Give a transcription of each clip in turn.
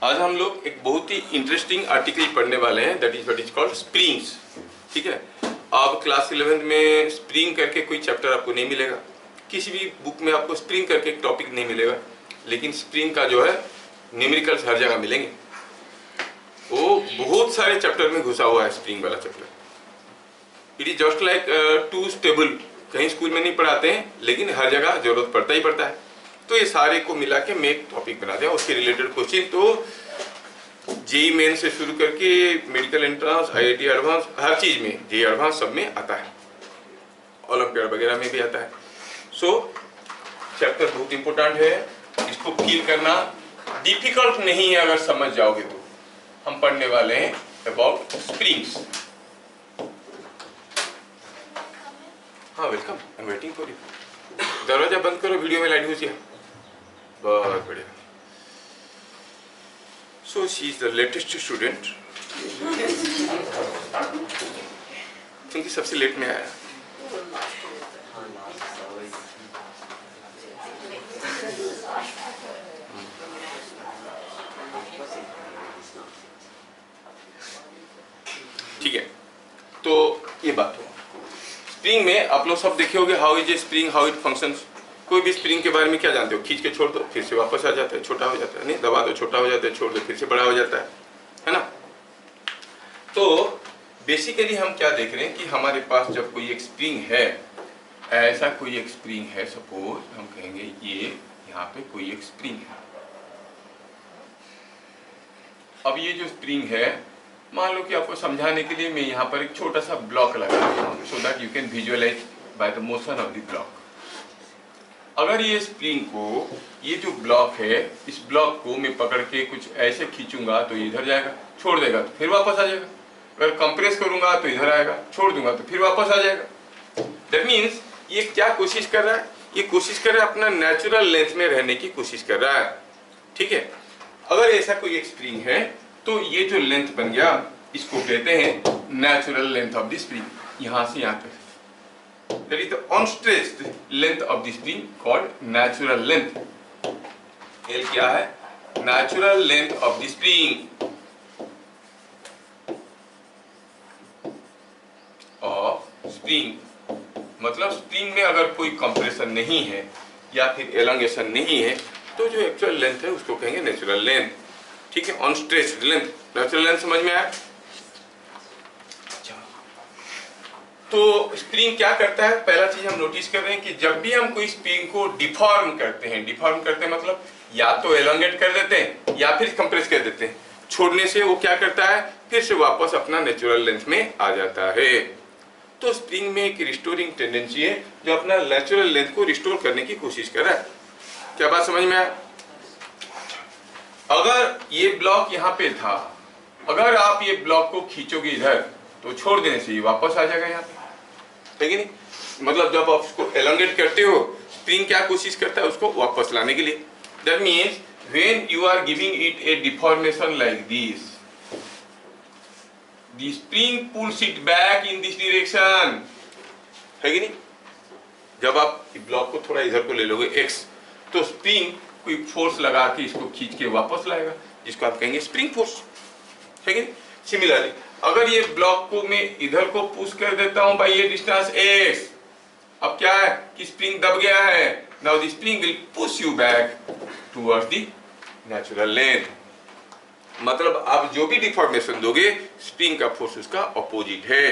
आज हम लोग एक बहुत ही इंटरेस्टिंग आर्टिकल पढ़ने वाले हैं, that is what is called springs. ठीक है, अब क्लास 11th में स्प्रिंग करके कोई चैप्टर आपको नहीं मिलेगा, किसी भी बुक में आपको स्प्रिंग करके एक टॉपिक नहीं मिलेगा, लेकिन स्प्रिंग का जो है न्यूमेरिकल्स हर जगह मिलेंगे। वो बहुत सारे चैप्टर में घुसा हुआ है स्प्रिंग वाला chapter. It is just like to stable, कहीं स्कूल में नहीं पढ़ाते हैं लेकिन हर जगह जरूरत पड़ता ही पड़ता है। तो ये सारे को मिला के मैं एक टॉपिक बना दिया, उसके रिलेटेड क्वेश्चन तो जेई मेन से शुरू करके मेडिकल एंट्रेंस, आईआईटी एडवांस, हर चीज में, जेई एडवांस सब में आता है, ओलंपियाड वगैरह में भी आता है। सो चैप्टर बहुत इंपॉर्टेंट है, इसको फील करना डिफिकल्ट नहीं है अगर समझ जाओगे तो। हम पढ़ने वाले हैं अबाउट स्प्रिंग्स। हाँ, welcome, I am waiting for you. दरवाजा बंद करो, वीडियो में लाइट घुसिया। बहुत बढ़िया। So she is the latest student. क्योंकि सबसे लेट में आया। ठीक है, तो ये बात हो। स्प्रिंग में आप लोग सब देखे होंगे how is a spring, how it functions. कोई भी स्प्रिंग के बारे में क्या जानते हो? खींच के छोड़ दो फिर से वापस आ जाता है, छोटा हो जाता है, नहीं दबा दो छोटा हो जाता है, छोड़ दो फिर से बड़ा हो जाता है ना। तो बेसिकली हम क्या देख रहे हैं कि हमारे पास जब कोई एक स्प्रिंग है, ऐसा कोई एक स्प्रिंग है, सपोज हम कहेंगे ये यहाँ पे कोई एक स्प्रिंग है। अब ये जो स्प्रिंग है, मान लो कि आपको समझाने के लिए मैं यहाँ पर एक छोटा सा ब्लॉक लगा रहा हूँ, so that you can visualise by the motion of the block. अगर ये स्प्रिंग को, ये जो ब्लॉक है, इस ब्लॉक को मैं पकड़ के कुछ ऐसे खींचूंगा तो इधर जाएगा, छोड़ देगा तो फिर वापस आ जाएगा। अगर कंप्रेस करूंगा तो इधर आएगा, छोड़ दूंगा तो फिर वापस आ जाएगा। दैट मीन्स ये क्या कोशिश कर रहा है? ये कोशिश कर रहा है अपना नेचुरल लेंथ में रहने की कोशिश कर रहा है। ठीक है, अगर ऐसा कोई एक स्प्रिंग है तो ये जो लेंथ बन गया, इसको कहते हैं natural length of the spring. यहां से यहां तक, that is the unstretched length of the spring called natural length. L क्या है? Natural length of the spring of spring। मतलब स्प्रिंग में अगर कोई कंप्रेशन नहीं है या फिर एलोंगेशन नहीं है तो जो एक्चुअल लेंथ है उसको कहेंगे नेचुरल लेंथ। ठीक है, अनस्ट्रेच्ड लेंथ, नेचुरल लेंथ समझ में आया? तो स्प्रिंग क्या करता है? पहला चीज हम नोटिस कर रहे हैं कि जब भी हम कोई स्प्रिंग को डिफॉर्म करते हैं मतलब या तो एलोंगेट कर देते हैं या फिर कंप्रेस कर देते हैं, छोड़ने से वो क्या करता है, फिर से वापस अपना नेचुरल लेंथ में आ जाता है। तो स्प्रिंग में एक रिस्टोरिंग टेंडेंसी है जो अपना नेचुरल लेंथ को रिस्टोर करने की कोशिश कर रहा है। क्या बात समझ में आया? अगर ये ब्लॉक यहाँ पे था, अगर आप ये ब्लॉक को खींचोगे इधर तो छोड़ देने से ये वापस आ जाएगा यहाँ पे, है कि नहीं? मतलब जब आप उसको एलोंगेट करते हो, स्प्रिंग क्या कोशिश करता है? उसको वापस लाने के लिए। That means when you are giving it a deformation like this, the spring pulls it back in this direction, है कि नहीं? जब आप ब्लॉक को थोड़ा इधर को ले लोगे x, तो स्प्रिंग कोई फोर्स लगा के इसको खींच के वापस लाएगा, जिसको आप कहेंगे स्प्रिंग फोर्स, है कि नहीं? सिमिलरली अगर ये ब्लॉक को मैं इधर को पुश कर देता हूं बाय ये डिस्टेंस x, अब क्या है कि स्प्रिंग दब गया है। Now the spring will push you back towards the natural length. मतलब आप जो भी डिफॉर्मेशन दोगे, स्प्रिंग का फोर्स उसका अपोजिट है।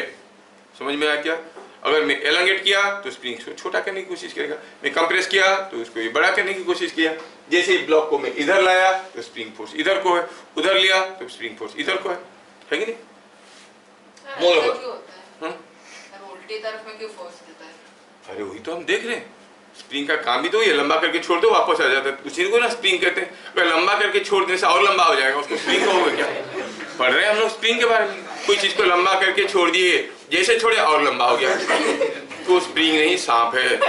समझ में आया क्या? अगर मैं एलोंगेट किया तो स्प्रिंग को छोटा करने की कोशिश करेगा, मैं कंप्रेस किया तो उसको ये बड़ा करने की कोशिश किया। जैसे ब्लॉक को मैं इधर लाया तो स्प्रिंग फोर्स इधर को है, उधर लिया तो स्प्रिंग फोर्स इधर को है कि नहीं? उल्टी तरफ में क्यों फोर्स देता है? अरे वही तो हम देख रहे हैं, स्प्रिंग का काम भी तो ये लंबा करके छोड़ दो वापस आ जाता है, उसी को ना स्प्रिंग कहते हैं। अगर लंबा करके छोड़ देने से और लंबा हो जाएगा, उसको स्प्रिंग कहोगे क्या? पढ़ रहे हैं हम लोग स्प्रिंग के बारे में। कोई चीज को लंबा करके छोड़ दिए, जैसे छोड़े और लंबा हो गया, तो स्प्रिंग नहीं सांप है।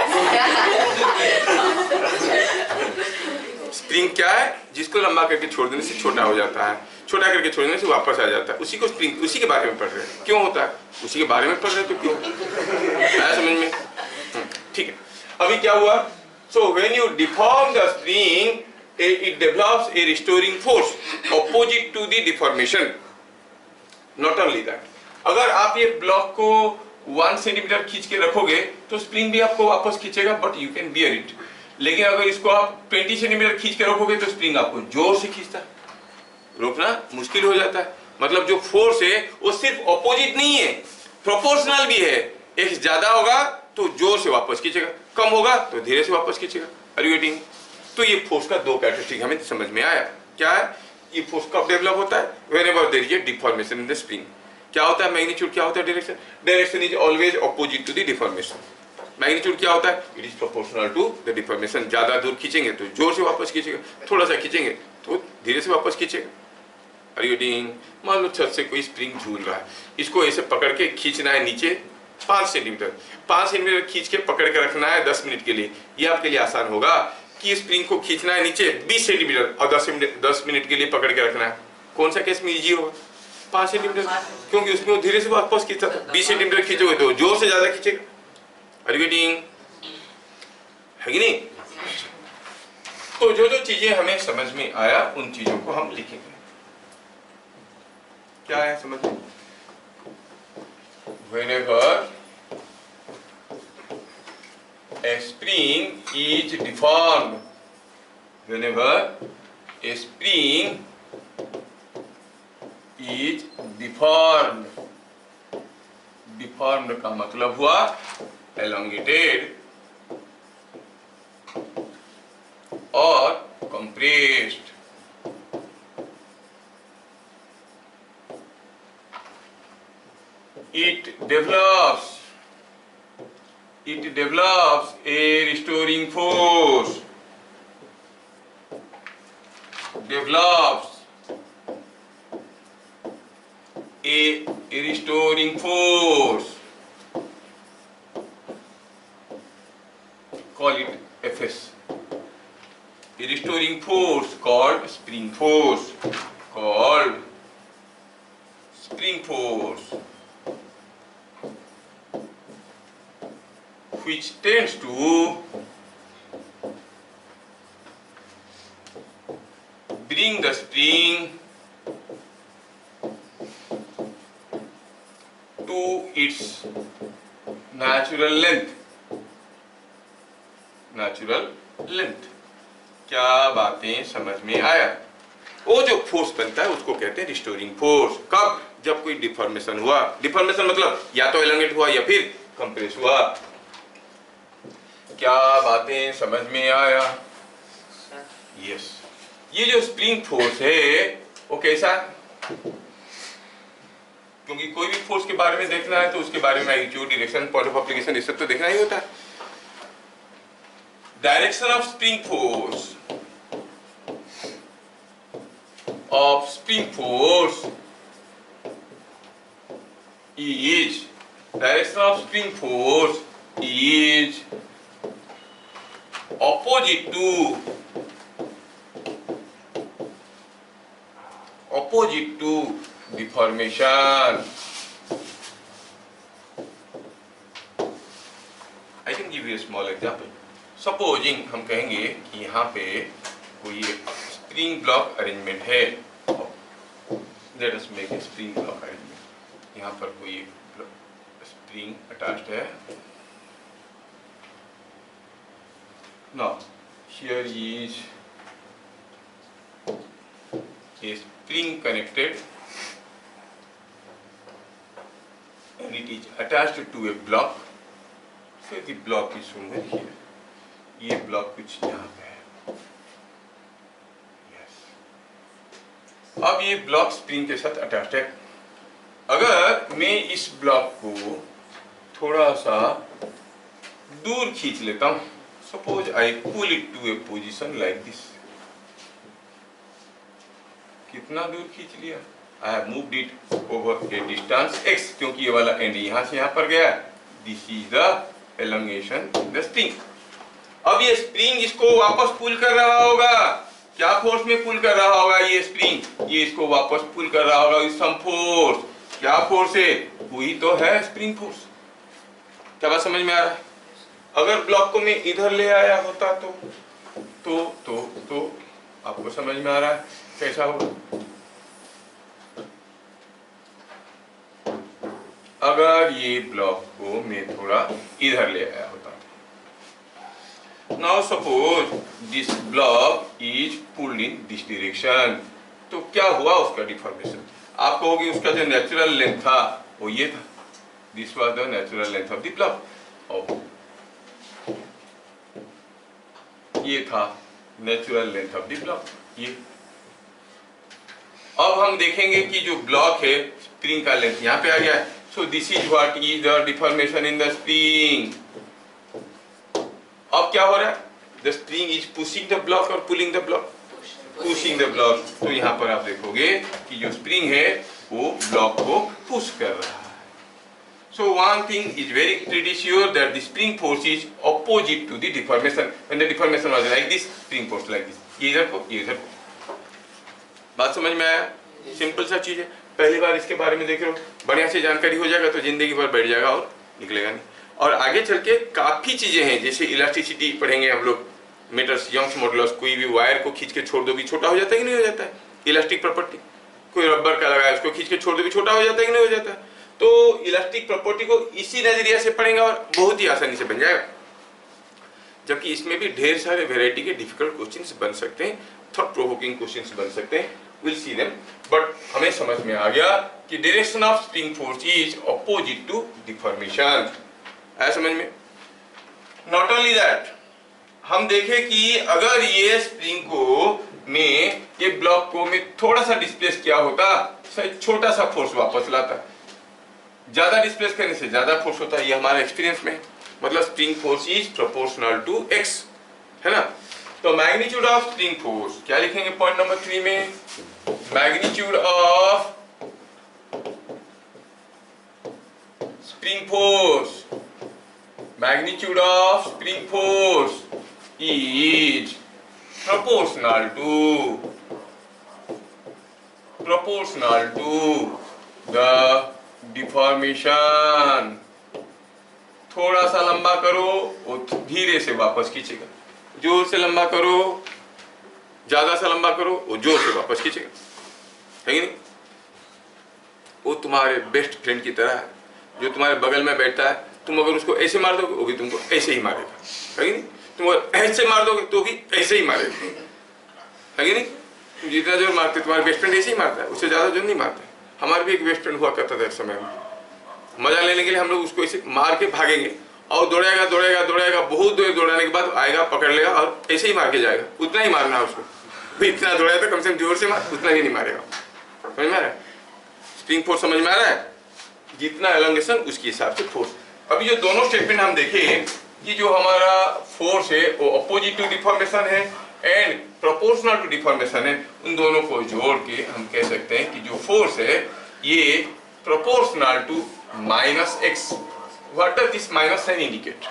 स्प्रिंग क्या है? जिसको लंबा करके छोड़ देने से छोटा हो जाता है, छोटा करके छोड़ने से वापस आ जाता है, उसी को स्प्रिंग, उसी के बारे में पढ़ रहे हैं। क्यों होता है? उसी के बारे में पढ़ रहे हैं तो क्यों? आया समझ में? ठीक है, अभी क्या हुआ? So when you deform the spring, it develops a restoring force opposite to the deformation. Not only that, अगर आप ये ब्लॉक को 1 सेंटीमीटर खींच के रखोगे तो स्प्रिंग भी आपको वापस खींचेगा, but you can bear it. लेकिन अगर इसको आप 20 सेंटीमीटर खींच के रखोगे तो स्प्रिंग आपको जोर से खींचता है, रोकना मुश्किल हो जाता है। मतलब जो फोर्स है वो सिर्फ ऑपोजिट नहीं है, प्रोपोर्शनल भी है। एक ज्यादा होगा तो जोर से वापस खींचेगा, कम होगा तो धीरे से वापस खींचेगा। Are you getting? तो ये फोर्स का दो कैरेक्टरिस्टिक हमें समझ में आया। क्या है ये फोर्स कब डेवलप होता है? Whenever there is a deformation in the spring. क्या होता है मैग्नीट्यूड? क्या होता है direction? Direction is always opposite to the deformation. Magnitude क्या होता है? It is proportional to the deformation. ज्यादा दूर खींचेंगे तो जोर से वापस खींचेगा, थोड़ा सा खींचेंगे तो धीरे से वापस खींचेगा। Are you getting? मान लो छत से कोई स्प्रिंग झूल रहा है, इसको ऐसे पकड़ के खींचना है नीचे 5 सेंटीमीटर। 5 सेंटीमीटर खींच के पकड़ के रखना है 10 मिनट के लिए। ये आपके लिए आसान होगा कि स्प्रिंग को खींचना है नीचे 20 सेंटीमीटर और 10 मिनट के लिए पकड़ के रखना है। कौन सा केस में इजी होगा? 5 सेंटीमीटर, क्योंकि उसमें वो धीरे से वापस खींचता था। 20 सेंटीमीटर खींचोगे तो जोर से ज्यादा खींचेगा। Are you getting? है कि नहीं? तो जो जो चीजें हमें समझ में आया उन चीजों को हम लिखेंगे। क्या है समझ में? Whenever a spring is deformed, whenever a spring is deformed, deformed का मतलब हुआ elongated और compressed। It develops a restoring force, develops a restoring force, call it Fs, a restoring force called spring force, which tends to bring the spring to its natural length। क्या बातें समझ में आया? वो जो फोर्स बनता है उसको कहते हैं रिस्टोरिंग फोर्स। कब? जब कोई डिफॉर्मेशन हुआ। डिफॉर्मेशन मतलब या तो एलोंगेट हुआ या फिर कंप्रेस हुआ। क्या बातें समझ में आया? यस। ये जो स्प्रिंग फोर्स है वो कैसा? क्योंकि कोई भी फोर्स के बारे में देखना है तो उसके बारे में magnitude, direction, point of application, ये सब तो देखना ही होता है। Direction of spring force is opposite to deformation। I can give you a small example। Supposing हम कहेंगे कि यहाँ पे कोई स्प्रिंग ब्लॉक अरेंजमेंट है। Let us make a spring block arrangement। यहाँ पर कोई स्प्रिंग अटैच्ड है। Now here is a spring connected and it is attached to a block। So the block is somewhere here। ये block कुछ यहाँ पे है। Yes। अब ये ब्लॉक स्प्रिंग के साथ अटैच्ड है। अगर मैं इस ब्लॉक को थोड़ा सा दूर खींच लेता हूँ, suppose I pull it to a position like this. कितना दूर खींच लिया? I have moved it over a distance x, क्योंकि ये वाला एंड यहाँ से यहाँ पर गया। This is the elongation in the spring. अब ये स्प्रिंग इसको वापस पुल कर रहा होगा। क्या फोर्स में पुल कर रहा होगा? ये स्प्रिंग ये इसको वापस पुल कर रहा होगा विद सम फोर्स। क्या फोर्स है? वही तो है स्प्रिंग फोर्स। क्या बात समझ में आ रहा है? अगर ब्लॉक को मैं इधर ले आया होता तो आपको समझ में आ रहा है कैसा होगा? अगर ये ब्लॉक को मैं थोड़ा इधर ले आया होता, now suppose this block is pulled in this direction, तो क्या हुआ उसका डिफॉर्मेशन? आप कहोगे उसका जो नेचुरल लेंथ था वो ये था, this was the natural length of the block, और ये था natural length of the block. ये अब हम देखेंगे कि जो ब्लॉक है स्प्रिंग का लेंथ यहाँ पे आ गया है, so this is what is the deformation in the spring. अब क्या हो रहा है? The spring is pushing the block और pulling the block, pushing the block. तो यहाँ पर आप देखोगे कि जो स्प्रिंग है वो ब्लॉक को पुश कर रहा है। So one thing is very pretty sure that the spring force is opposite to the deformation. When the deformation was like this, spring force like this. ये इधर को, ये इधर को। बात समझ में आया? सिंपल सा चीज है। पहली बार इसके बारे में देख रहे हो, बढ़िया से जानकारी हो जाएगा तो जिंदगी भर बैठ जाएगा और निकलेगा नहीं। और आगे चल के काफी चीजें हैं, जैसे इलास्टिसिटी पढ़ेंगे हम लोग, मीटर्स यंग्स मॉडुलस, कोई भी वायर को खींच के छोड़ दो भी छोटा हो जाता है कि नहीं हो जाता है, इलास्टिक प्रॉपर्टी। कोई रबर का लगाया उसको खींच के छोड़ दो भी छोटा हो जाता है कि नहीं हो जाता है। तो इलास्टिक प्रॉपर्टी को इसी नजरिया से पढ़ेंगे और बहुत ही आसानी से बन जाएगा। जबकि इसमें भी ढेर सारे वैरायटी के डिफिकल्ट क्वेश्चंस बन सकते हैं, थॉट प्रोवोकिंग क्वेश्चंस बन सकते हैं, विल सी देम। बट हमें समझ में आ गया कि direction of spring force is opposite to deformation. आया समझ में? नॉट ओनली दैट, हम देखें कि अगर ये स्प्रिंग को में ये ब्लॉक को में थोड़ा सा डिस्प्लेस किया होता, छोटा सा फोर्स वापस लाता। ज्यादा डिस्प्लेस करने से ज्यादा फोर्स होता है, ये हमारा एक्सपीरियंस में, मतलब spring force is proportional to x, है ना। तो मैग्नीट्यूड ऑफ स्प्रिंग फोर्स क्या लिखेंगे पॉइंट नंबर 3 में? Magnitude of spring force, magnitude of spring force is proportional to the deformation। थोड़ा सा लंबा करो वो धीरे से वापस खींचेगा, जोर से लंबा करो, ज्यादा सा लंबा करो वो जोर से वापस खींचेगा, है कि नहीं? वो तुम्हारे बेस्ट फ्रेंड की तरह है, जो तुम्हारे बगल में बैठता है, तुम अगर उसको ऐसे मार दोगे वो भी तुमको ऐसे ही मारेगा, है कि नहीं? तुम अगर ऐसे मार दोगे तो भी ऐसे ही मारेगा, है कि नहीं? तुम जितना जोर मारते तुम्हारे बेस्ट फ्रेंड ऐसे ही मारता है, उससे ज्यादा जोर नहीं मारता है। हमारे भी एक बेस्ट फ्रेंड हुआ करता था एक समय में, मजा लेने के लिए हम लोग उसको ऐसे मार के भागेंगे और दौड़ेगा दौड़ेगा दौड़ेगा, बहुत देर दौड़ाने के बाद आएगा, पकड़ लेगा और ऐसे ही मार के जाएगा। उतना ही मारना है उसको, भाई इतना दौड़ाया तो कम से कम जोर से मार, उतना ही नहीं मारेगा। समझ में आ रहा है? स्प्रिंग फोर्स समझ में आ रहा है? जितना एलोंगेशन उसके हिसाब से फोर्स। अभी जो दोनों स्टेटमेंट हम देखें कि जो हमारा फोर्स है वो अपोजिट टू डिफॉर्मेशन है एंड प्रोपोर्शनल टू डिफॉर्मेशन है, उन दोनों को जोड़ के हम कह सकते हैं कि जो फोर्स है ये proportional to minus x. What does this minus sign indicate?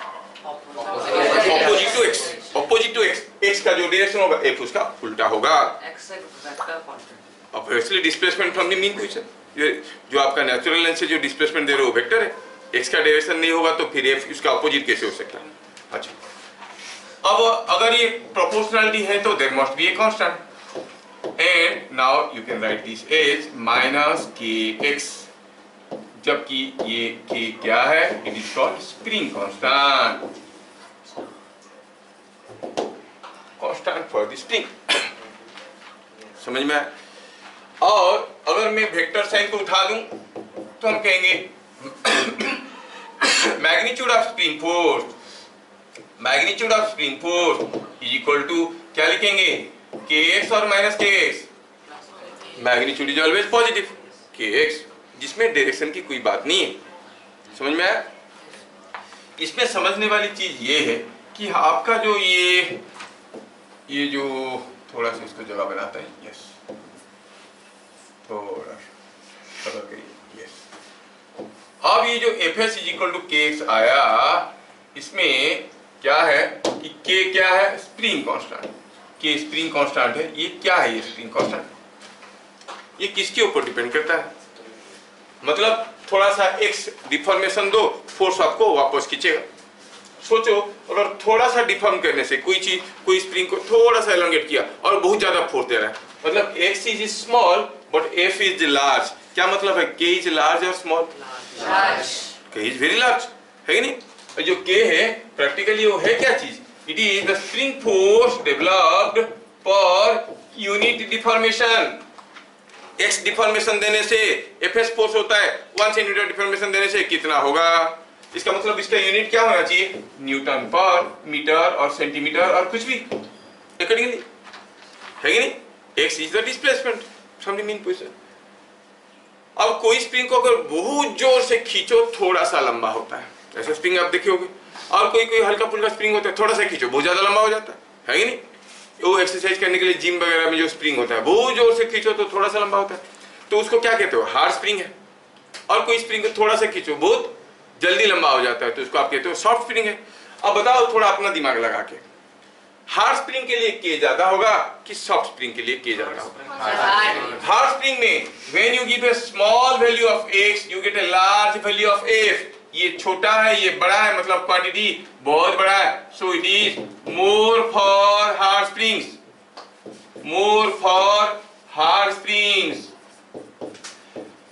Opposite to x, opposite to x, x का जो डायरेक्शन होगा एफ उसका उल्टा होगा। एक्स एक vector quantity, obviously displacement from the mean position, जो आपका नेचुरल लेंथ से जो डिस्प्लेसमेंट दे रहे हो वेक्टर है, एक्स का डायरेक्शन नहीं होगा तो फिर एफ उसका अपोजिट कैसे हो सकता है? अच्छा, अब अगर ये प्रोपोर्शनलिटी है तो there must be a constant and now you can write this as minus k x, जबकि ये के क्या है? It is called spring constant, constant for the spring. समझ में आया? और अगर मैं वेक्टर साइन को उठा दूं तो हम कहेंगे magnitude of spring force, magnitude of spring force is equal to क्या लिखेंगे? kx और minus kx। Magnitude is always positive, kx, जिसमें डायरेक्शन की कोई बात नहीं है। समझ में आया? इसमें समझने वाली चीज ये है कि आपका जो ये जो थोड़ा सा इसको जगह बनाता है, यस, थोड़ा सा करिए, यस। अब ये जो fs is equal to kx आया, इसमें क्या है कि k क्या है? Spring constant, k spring constant है। ये क्या है? ये स्प्रिंग कांस्टेंट, ये किसके ऊपर डिपेंड करता है? मतलब थोड़ा सा x डिफॉर्मेशन दो, फोर्स आपको वापस खींचेगा। सोचो अगर थोड़ा सा डिफॉर्म करने से कोई स्प्रिंग को थोड़ा सा एलोंगेट किया और बहुत ज्यादा फोर्स दे रहा है, मतलब x is small but f is large, क्या मतलब है? k इज लार्ज और small? k is very large, है कि नहीं? जो k है प्रैक्टिकली वो है क्या चीज? It is the spring force developed for unit deformation. x deformation देने से Fs फोर्स होता है, 1 सेंटीमीटर डिफॉर्मेशन देने से कितना होगा? इसका मतलब इसका यूनिट क्या होना चाहिए? न्यूटन पर मीटर और सेंटीमीटर और कुछ भी अकॉर्डिंगली, है कि नहीं? x is the displacement from the mean position. अब कोई स्प्रिंग को अगर बहुत जोर से खींचो थोड़ा सा लंबा होता है, ऐसा स्प्रिंग आप देखे होगे, और कोई हल्का फुल्का स्प्रिंग होता है थोड़ा सा खींचो बहुत ज्यादा लंबा हो जाता है कि नहीं? वो एक्सरसाइज करने के लिए जिम वगैरह में जो स्प्रिंग होता है बहुत जोर से खींचो तो थोड़ा सा लंबा होता है, तो उसको क्या कहते हो? हार्ड स्प्रिंग है। और कोई स्प्रिंग को थोड़ा सा खींचो बहुत जल्दी लंबा हो जाता है तो उसको आप कहते हो सॉफ्ट स्प्रिंग है। अब बताओ थोड़ा अपना दिमाग लगा के, हार्ड स्प्रिंग के लिए के ज्यादा होगा कि सॉफ्ट स्प्रिंग के लिए के ज्यादा होगा? हार्ड स्प्रिंग में when you give a small value of x you get a large value of f। ये छोटा है ये बड़ा है, मतलब क्वांटिटी बहुत बड़ा है, so it is more for hard springs, more for hard springs.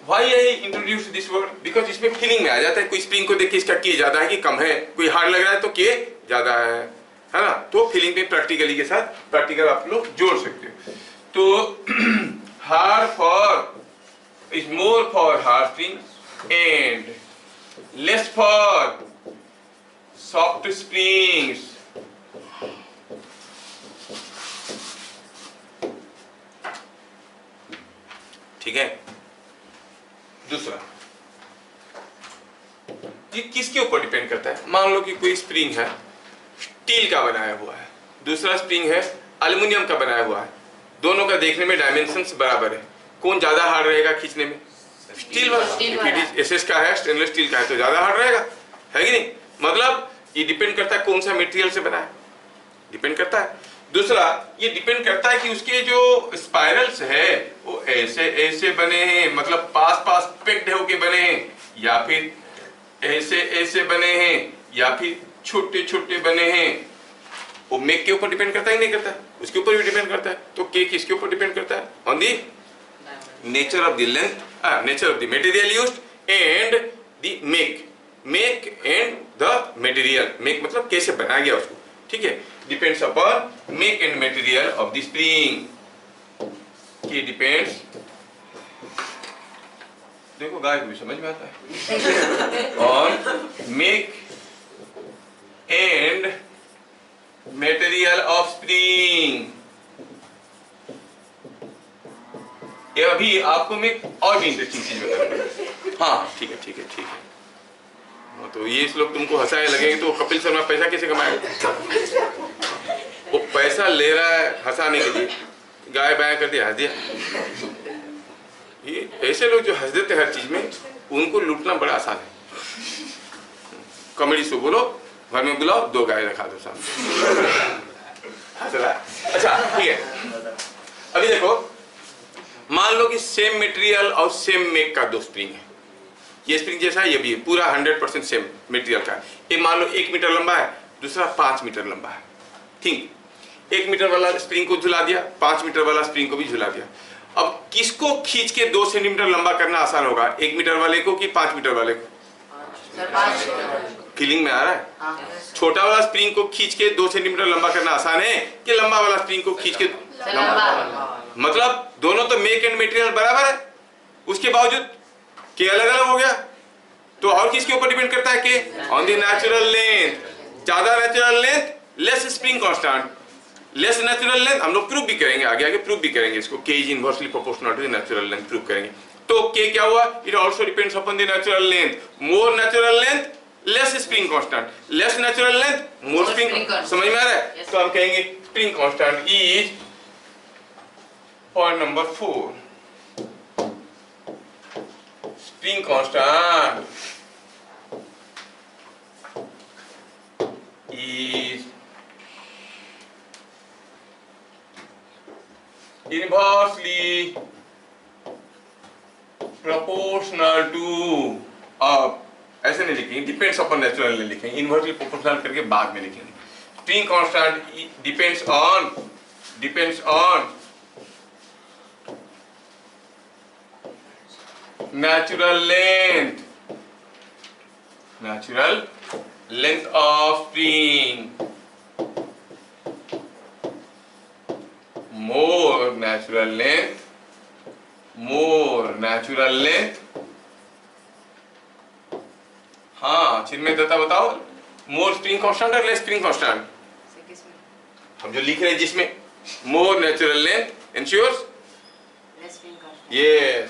Why I introduced this word? Because इसमें फीलिंग में आ जाता है, कोई स्प्रिंग को देख के इसका के ज्यादा है कि कम है, कोई हार्ड लग रहा है तो के ज्यादा है ना? तो फीलिंग में प्रैक्टिकली के साथ प्रैक्टिकल आप लोग जोड़ सकते हो। तो hard for is more for hard spring and less for soft springs. ठीक है। दूसरा, ये किसके ऊपर डिपेंड करता है? मान लो कि कोई स्प्रिंग है स्टील का बनाया हुआ है, दूसरा स्प्रिंग है एल्युमिनियम का बनाया हुआ है, दोनों का देखने में डायमेंशंस बराबर है, कौन ज्यादा हार्ड रहेगा खींचने में? स्टील वाला। एसएस का है, स्टेनलेस स्टील का है तो ज्यादा हार्ड रहेगा, है कि नहीं? मतलब ये डिपेंड करता है कौन सा मटेरियल से बना है, डिपेंड करता है। दूसरा, ये डिपेंड करता है कि उसके जो स्पाइरल्स है वो ऐसे ऐसे बने हैं, मतलब पास पास पैक्ड होके बने हैं, या फिर ऐसे ऐसे बने हैं, या फिर छोटे छोटे बने हैं। वो मेक के ऊपर डिपेंड करता है नहीं करता है? उसके ऊपर भी डिपेंड करता है। तो के किसके ऊपर डिपेंड करता है? On the nature of the length, nature of the material used and the make and the material. Make मतलब कैसे बनाया गया उसको, ठीक है? Depends upon make and material of the spring. के डिपेंड्स, देखो गाय को भी समझ में आता है, on make and material of spring. ये अभी आपको मैं और भी इंटरेस्टिंग चीज बताऊंगा। हाँ ठीक है ठीक है ठीक है। तो ये इस लोग तुमको हंसाए लगेंगे तो कपिल शर्मा पैसा कैसे कमाएगा? वो पैसा ले रहा है हंसाने के लिए, गाय बाया कर दिया हंस दिया। ये ऐसे लोग जो हंस देते हैं हर चीज में, उनको लूटना बड़ा आसान है। कॉमेडी शो बोलो, घर में बुलाओ, 2 गाय रखा दो सामने, हंस रहा है। अच्छा ठीक है, अभी देखो मान लो कि सेम मटेरियल और सेम मेक का 2 स्प्रिंग है। ये स्प्रिंग जैसा है, ये भी है, पूरा 100% सेम मटेरियल का है। ये मान लो 1 मीटर लंबा है, दूसरा 5 मीटर लंबा है, ठीक? 1 मीटर वाला स्प्रिंग को झुला दिया, 5 मीटर वाला स्प्रिंग को भी झुला दिया। अब किसको खींच के 2 सेंटीमीटर लंबा करना आसान होगा, 1 मीटर वाले को कि 5 मीटर वाले को? फीलिंग में आ रहा है? छोटा वाला स्प्रिंग को खींच के 2 सेंटीमीटर लंबा करना आसान है कि लंबा वाला स्प्रिंग को खींच के लंबा? मतलब दोनों तो मेक एंड मटेरियल बराबर है, उसके बावजूद के अलग अलग हो गया। तो और किसके ऊपर डिपेंड करता है? के ऑन द नेचुरल लेंथ। ज्यादा natural length less spring constant, less natural length हम लोग प्रूव भी करेंगे, आगे आगे प्रूव भी करेंगे इसको, k is inversely proportional to the natural length prove करेंगे। तो के क्या हुआ? It also depends upon the natural length. More natural length less spring constant, less natural length more spring. समझ में आ रहा है? तो हम कहेंगे spring constant is point number 4, spring constant is inversely proportional to ऐसे नहीं लिखेंगे, डिपेंड्स अपॉन नेचुरल नहीं लिखेंगे, इनवर्सली प्रोपोर्शनल करके बाद में लिखेंगे। Spring constant depends on natural length of spring. More natural length. हाँ चिन्मय दत्ता बताओ, मोर स्प्रिंग कांस्टेंट और लेस स्प्रिंग कांस्टेंट? हम जो लिख रहे हैं जिसमें मोर नेचुरल लेंथ इंश्योर्स ये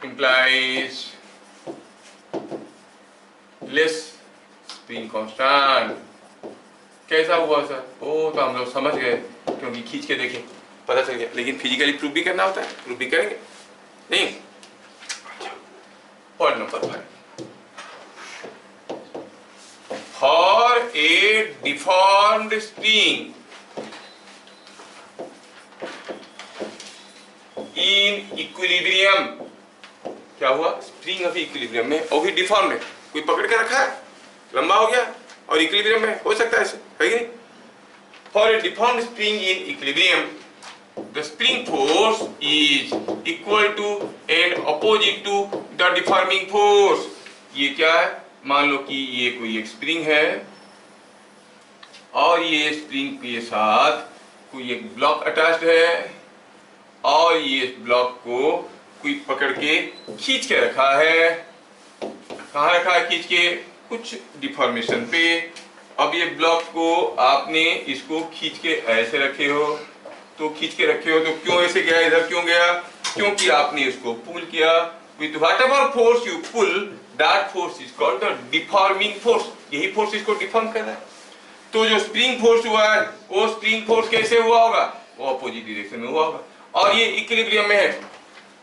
implies less spring constant। कैसा हुआ सर? ओ तो हम लोग समझ गए क्योंकि खींच के देखें पता चल गया, लेकिन फिजिकली प्रूफ भी करना होता है, प्रूफ भी करेंगे नहीं? Point number 5, for a deformed spring in equilibrium, क्या हुआ? स्प्रिंग अभी इक्विलिब्रियम में और भी डिफॉर्म है, कोई पकड़ के रखा है, लंबा हो गया और इक्विलिब्रियम में हो सकता है ऐसे, है कि नहीं? For a deformed spring in equilibrium the spring force is equal to and opposite to the deforming force. ये क्या है? मान लो कि ये कोई एक स्प्रिंग है और ये स्प्रिंग के साथ कोई एक ब्लॉक अटैच्ड है और ये ब्लॉक को कोई पकड़ के खींच के रखा है। कहाँ रखा है खींच के? कुछ डिफॉर्मेशन पे। अब ये ब्लॉक को आपने इसको खींच के ऐसे रखे हो, तो खींच के रखे हो तो क्यों ऐसे गया, इधर क्यों गया? क्योंकि आपने इसको पुल किया। With whatever force you pull that force is called the deforming force. यही फोर्स इसको डिफॉर्म कर रहा है। तो जो स्प्रिंग फोर्स हुआ है वो स्प्रिंग फोर्स कैसे हुआ होगा? वो अपोजिट डायरेक्शन में हुआ होगा और ये इक्विलिब्रियम में है।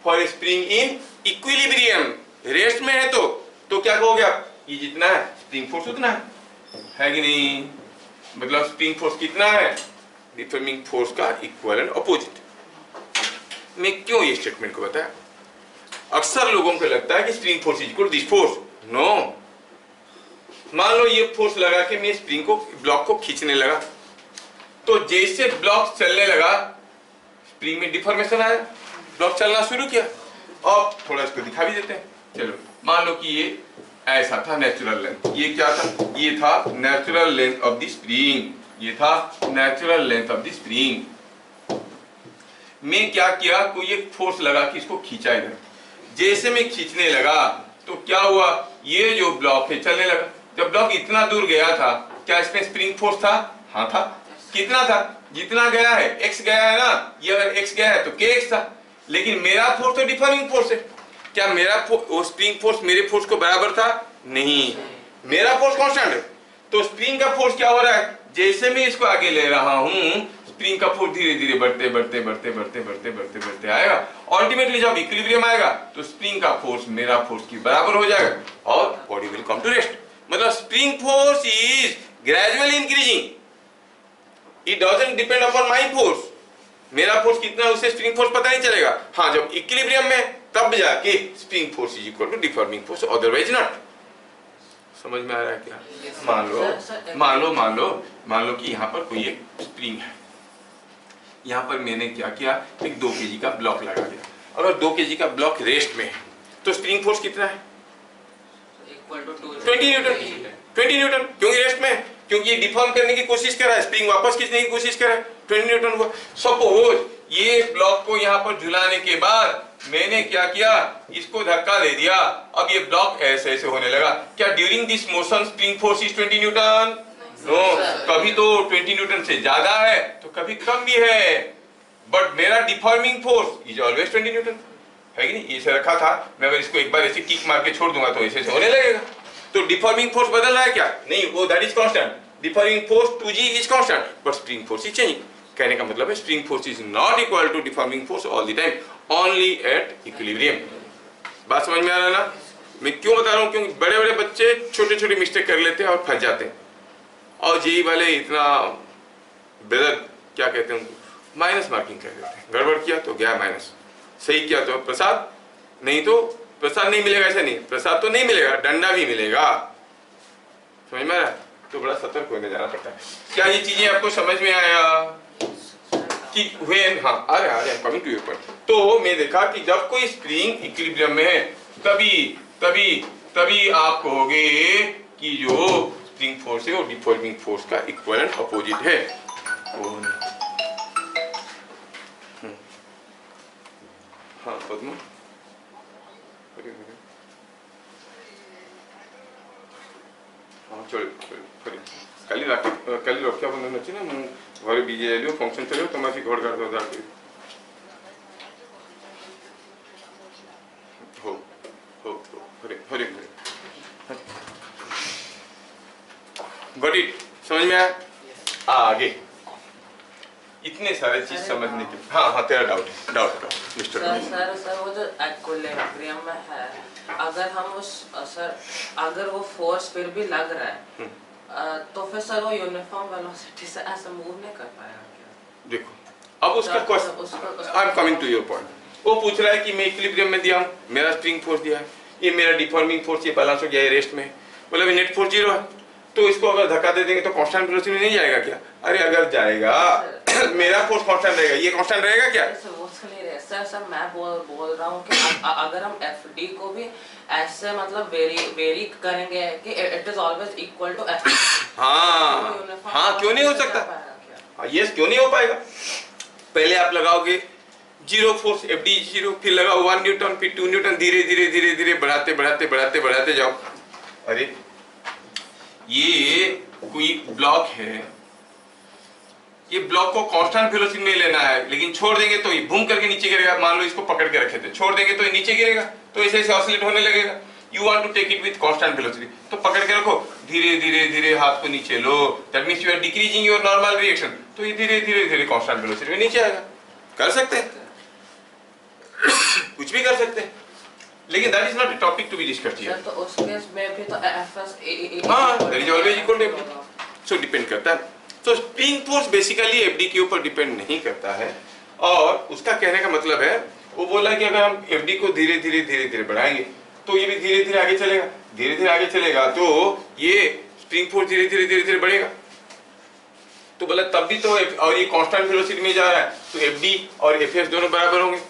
For spring in equilibrium, rest में है तो क्या कहोगे आप? ये जितना है स्प्रिंग फोर्स उतना है कि नहीं? मतलब स्प्रिंग फोर्स कितना है? डिफॉर्मिंग फोर्स का इक्वल एंड अपोजिट। मैं क्यों ये स्टेटमेंट को बताया? अक्सर लोगों को लगता है कि spring force is equal to this force. No, मान लो ये फोर्स लगा के मैं स्प्रिंग को, ब्लॉक को खींचने लगा, तो जैसे ब्लॉक चलने लगा स्प्रिंग में डिफॉर्मेशन आया, ब्लॉक चलना शुरू किया। अब थोड़ा इसको दिखा भी देते हैं। चलो मान लो कि ये ऐसा था नेचुरल लेंथ, ये क्या था? ये था natural length of the spring, ये था natural length of the spring. मैं क्या किया? कोई एक फोर्स लगा कि इसको खींचा इधर। जैसे मैं खींचने लगा तो क्या हुआ? ये जो ब्लॉक है चलने लगा। जब ब्लॉक इतना दूर गया था, क्या इसमें स्प्रिंग फोर्स था? हाँ था। कितना था? जितना गया है, x गया है ना, ये अगर x गया है तो kx था। लेकिन मेरा फोर्स तो डिफॉर्मिंग फोर्स है। क्या मेरा वो स्प्रिंग फोर्स मेरे फोर्स को बराबर था? नहीं, मेरा फोर्स कांस्टेंट है। तो स्प्रिंग का फोर्स क्या हो रहा है? जैसे मैं इसको आगे ले रहा हूं, स्प्रिंग का फोर्स धीरे धीरे बढ़ते आएगा। अल्टीमेटली जब इक्विलिब्रियम आएगा तो स्प्रिंग का फोर्स मेरा फोर्स की बराबर हो जाएगा और body will come to rest. मतलब spring force is gradually increasing, it doesn't depend upon my force. मेरा फोर्स कितना है उससे स्प्रिंग फोर्स पता नहीं चलेगा। हाँ, जब इक्विलिब्रियम में तब जाके spring force is equal to deforming force, otherwise not. समझ में आ रहा है क्या? मान लो कि यहाँ पर कोई एक स्प्रिंग है। यहाँ पर मैंने क्या किया? एक 2 kg का ब्लॉक लगा दिया। अगर 2 kg का ब्लॉक रेस्ट में है तो स्प्रिंग फोर्स कितना है? 20 न्यूटन। क्योंकि रेस्ट में है, क्योंकि ये डिफॉर्म करने की कोशिश कर रहा है, स्प्रिंग वापस खींचने की कोशिश कर रहा है, 20 न्यूटन हुआ। सपोज ये ब्लॉक को यहाँ पर झुलाने के बाद मैंने क्या किया? इसको धक्का दे दिया। अब ये ब्लॉक ऐसे ऐसे होने लगा। क्या during this motion spring force is 20 newton? No, कभी तो 20 न्यूटन से ज्यादा है तो कभी कम भी है, बट मेरा deforming force is always 20 Newton, है कि नहीं? इसे रखा था, मैं अगर इसको एक बार ऐसे किक मार के छोड़ दूंगा तो ऐसे होने लगेगा। तो डिफॉर्मिंग फोर्स बदल रहा है क्या? नहीं, वो that is constant. Deforming force 2g is constant, but spring force is changing. कहने का मतलब है spring force is not equal to deforming force all the time, only at equilibrium. बात समझ में आ रहा है ना? मैं क्यों बता रहा हूँ? क्योंकि बड़े बड़े बच्चे छोटे छोटे मिस्टेक कर लेते हैं और फंस जाते हैं। और जेई वाले इतना बेदर क्या कहते हैं, माइनस मार्किंग कर देते हैं। गड़बड़ किया तो गया माइनस, सही किया तो प्रसाद, नहीं तो प्रसाद नहीं मिलेगा ऐसा नहीं, प्रसाद तो नहीं मिलेगा, डंडा भी मिलेगा। समझ में आ रहा है? तो बड़ा सतर्क होने जाना पड़ता है। क्या ये चीजें आपको समझ में आया कि व्हेन, हाँ आ रहे कमिंग टू योर पॉइंट। तो मैं देखा कि जब कोई स्प्रिंग इक्विलिब्रियम में है तभी आप कहोगे कि जो स्प्रिंग फोर्स है वो डिफॉर्मिंग फोर्स का इक्विवेलेंट अपोजिट है। हाँ पद्मा, हाँ चलो କାଲି ରକ୍ଷା ବନ୍ଧନ ଅଛି ନା, ମୁଁ ଘରେ ବିଜି ଯାଇଲି, ଫଙ୍କସନ ଚାଲିବ, ତମେ ଆସି ଘର ଘର ଦରକାର हो हो हरे हरे गॉट इट, समझ में आया? आगे इतने सारे चीज समझने के, हाँ तेरा डाउट मिस्टर सर वो जो इक्विलिब्रियम में है, अगर हम उस सर अगर वो फोर्स फिर भी लग रहा है तो फिर सर वो यूनिफॉर्म वेलोसिटी से ऐसा मूव नहीं कर पाएगा क्या? देखो अब उसका question, I am coming to your point. वो पूछ रहा है कि मैं इक्विलिब्रियम में दिया हूँ, मेरा स्प्रिंग फोर्स दिया है, ये मेरा डिफॉर्मिंग फोर्स, ये बैलेंस हो गया, ये रेस्ट में, मतलब नेट फोर्स 0 है, तो इसको अगर धक्का दे देंगे तो कांस्टेंट वेलोसिटी में नहीं जाएगा क्या? अरे अगर जाएगा मेरा फोर्स कांस्टेंट रहेगा, ये कांस्टेंट रहेगा क्या? सर मैं बोल रहा हूँ कि अगर हम FD को भी ऐसे मतलब वेरी करेंगे कि it is always equal to F। हाँ क्यों नहीं हो सकता? यस क्यों नहीं हो पाएगा? पहले आप लगाओगे 0 फोर्स FD 0, फिर लगाओ 1 न्यूटन, फिर 2 न्यूटन, धीरे धीरे बढ़ाते जाओ। अरे ये कोई ब्लॉक है, ये ब्लॉक को कांस्टेंट वेलोसिटी में लेना है, लेकिन छोड़ देंगे तो ये बूम करके नीचे गिरेगा। मान लो इसको पकड़ के रखे थे, छोड़ देंगे तो ये नीचे गिरेगा, तो ऐसे ऑसिलेट होने लगेगा। You want to take it with constant velocity, तो पकड़ के रखो, धीरे हाथ को नीचे लो, that means you are decreasing your normal reaction, तो ये धीरे कांस्टेंट वेलोसिटी में नीचे आएगा। कर सकते हैं कुछ भी कर सकते हैं, लेकिन that is not a topic to be discussed here. तो उस केस में भी तो Fs हां that is always equal to, so depend करता है। तो स्प्रिंग फोर्स बेसिकली FD के ऊपर डिपेंड नहीं करता है, और उसका कहने का मतलब है, वो बोला कि अगर हम FD को धीरे बढ़ाएंगे तो ये भी धीरे आगे चलेगा, तो ये स्प्रिंग फोर्स धीरे बढ़ेगा। तो बोला तब भी तो और ये कांस्टेंट वेलोसिटी में जा रहा है, तो FD और Fs दोनों बराबर होंगे।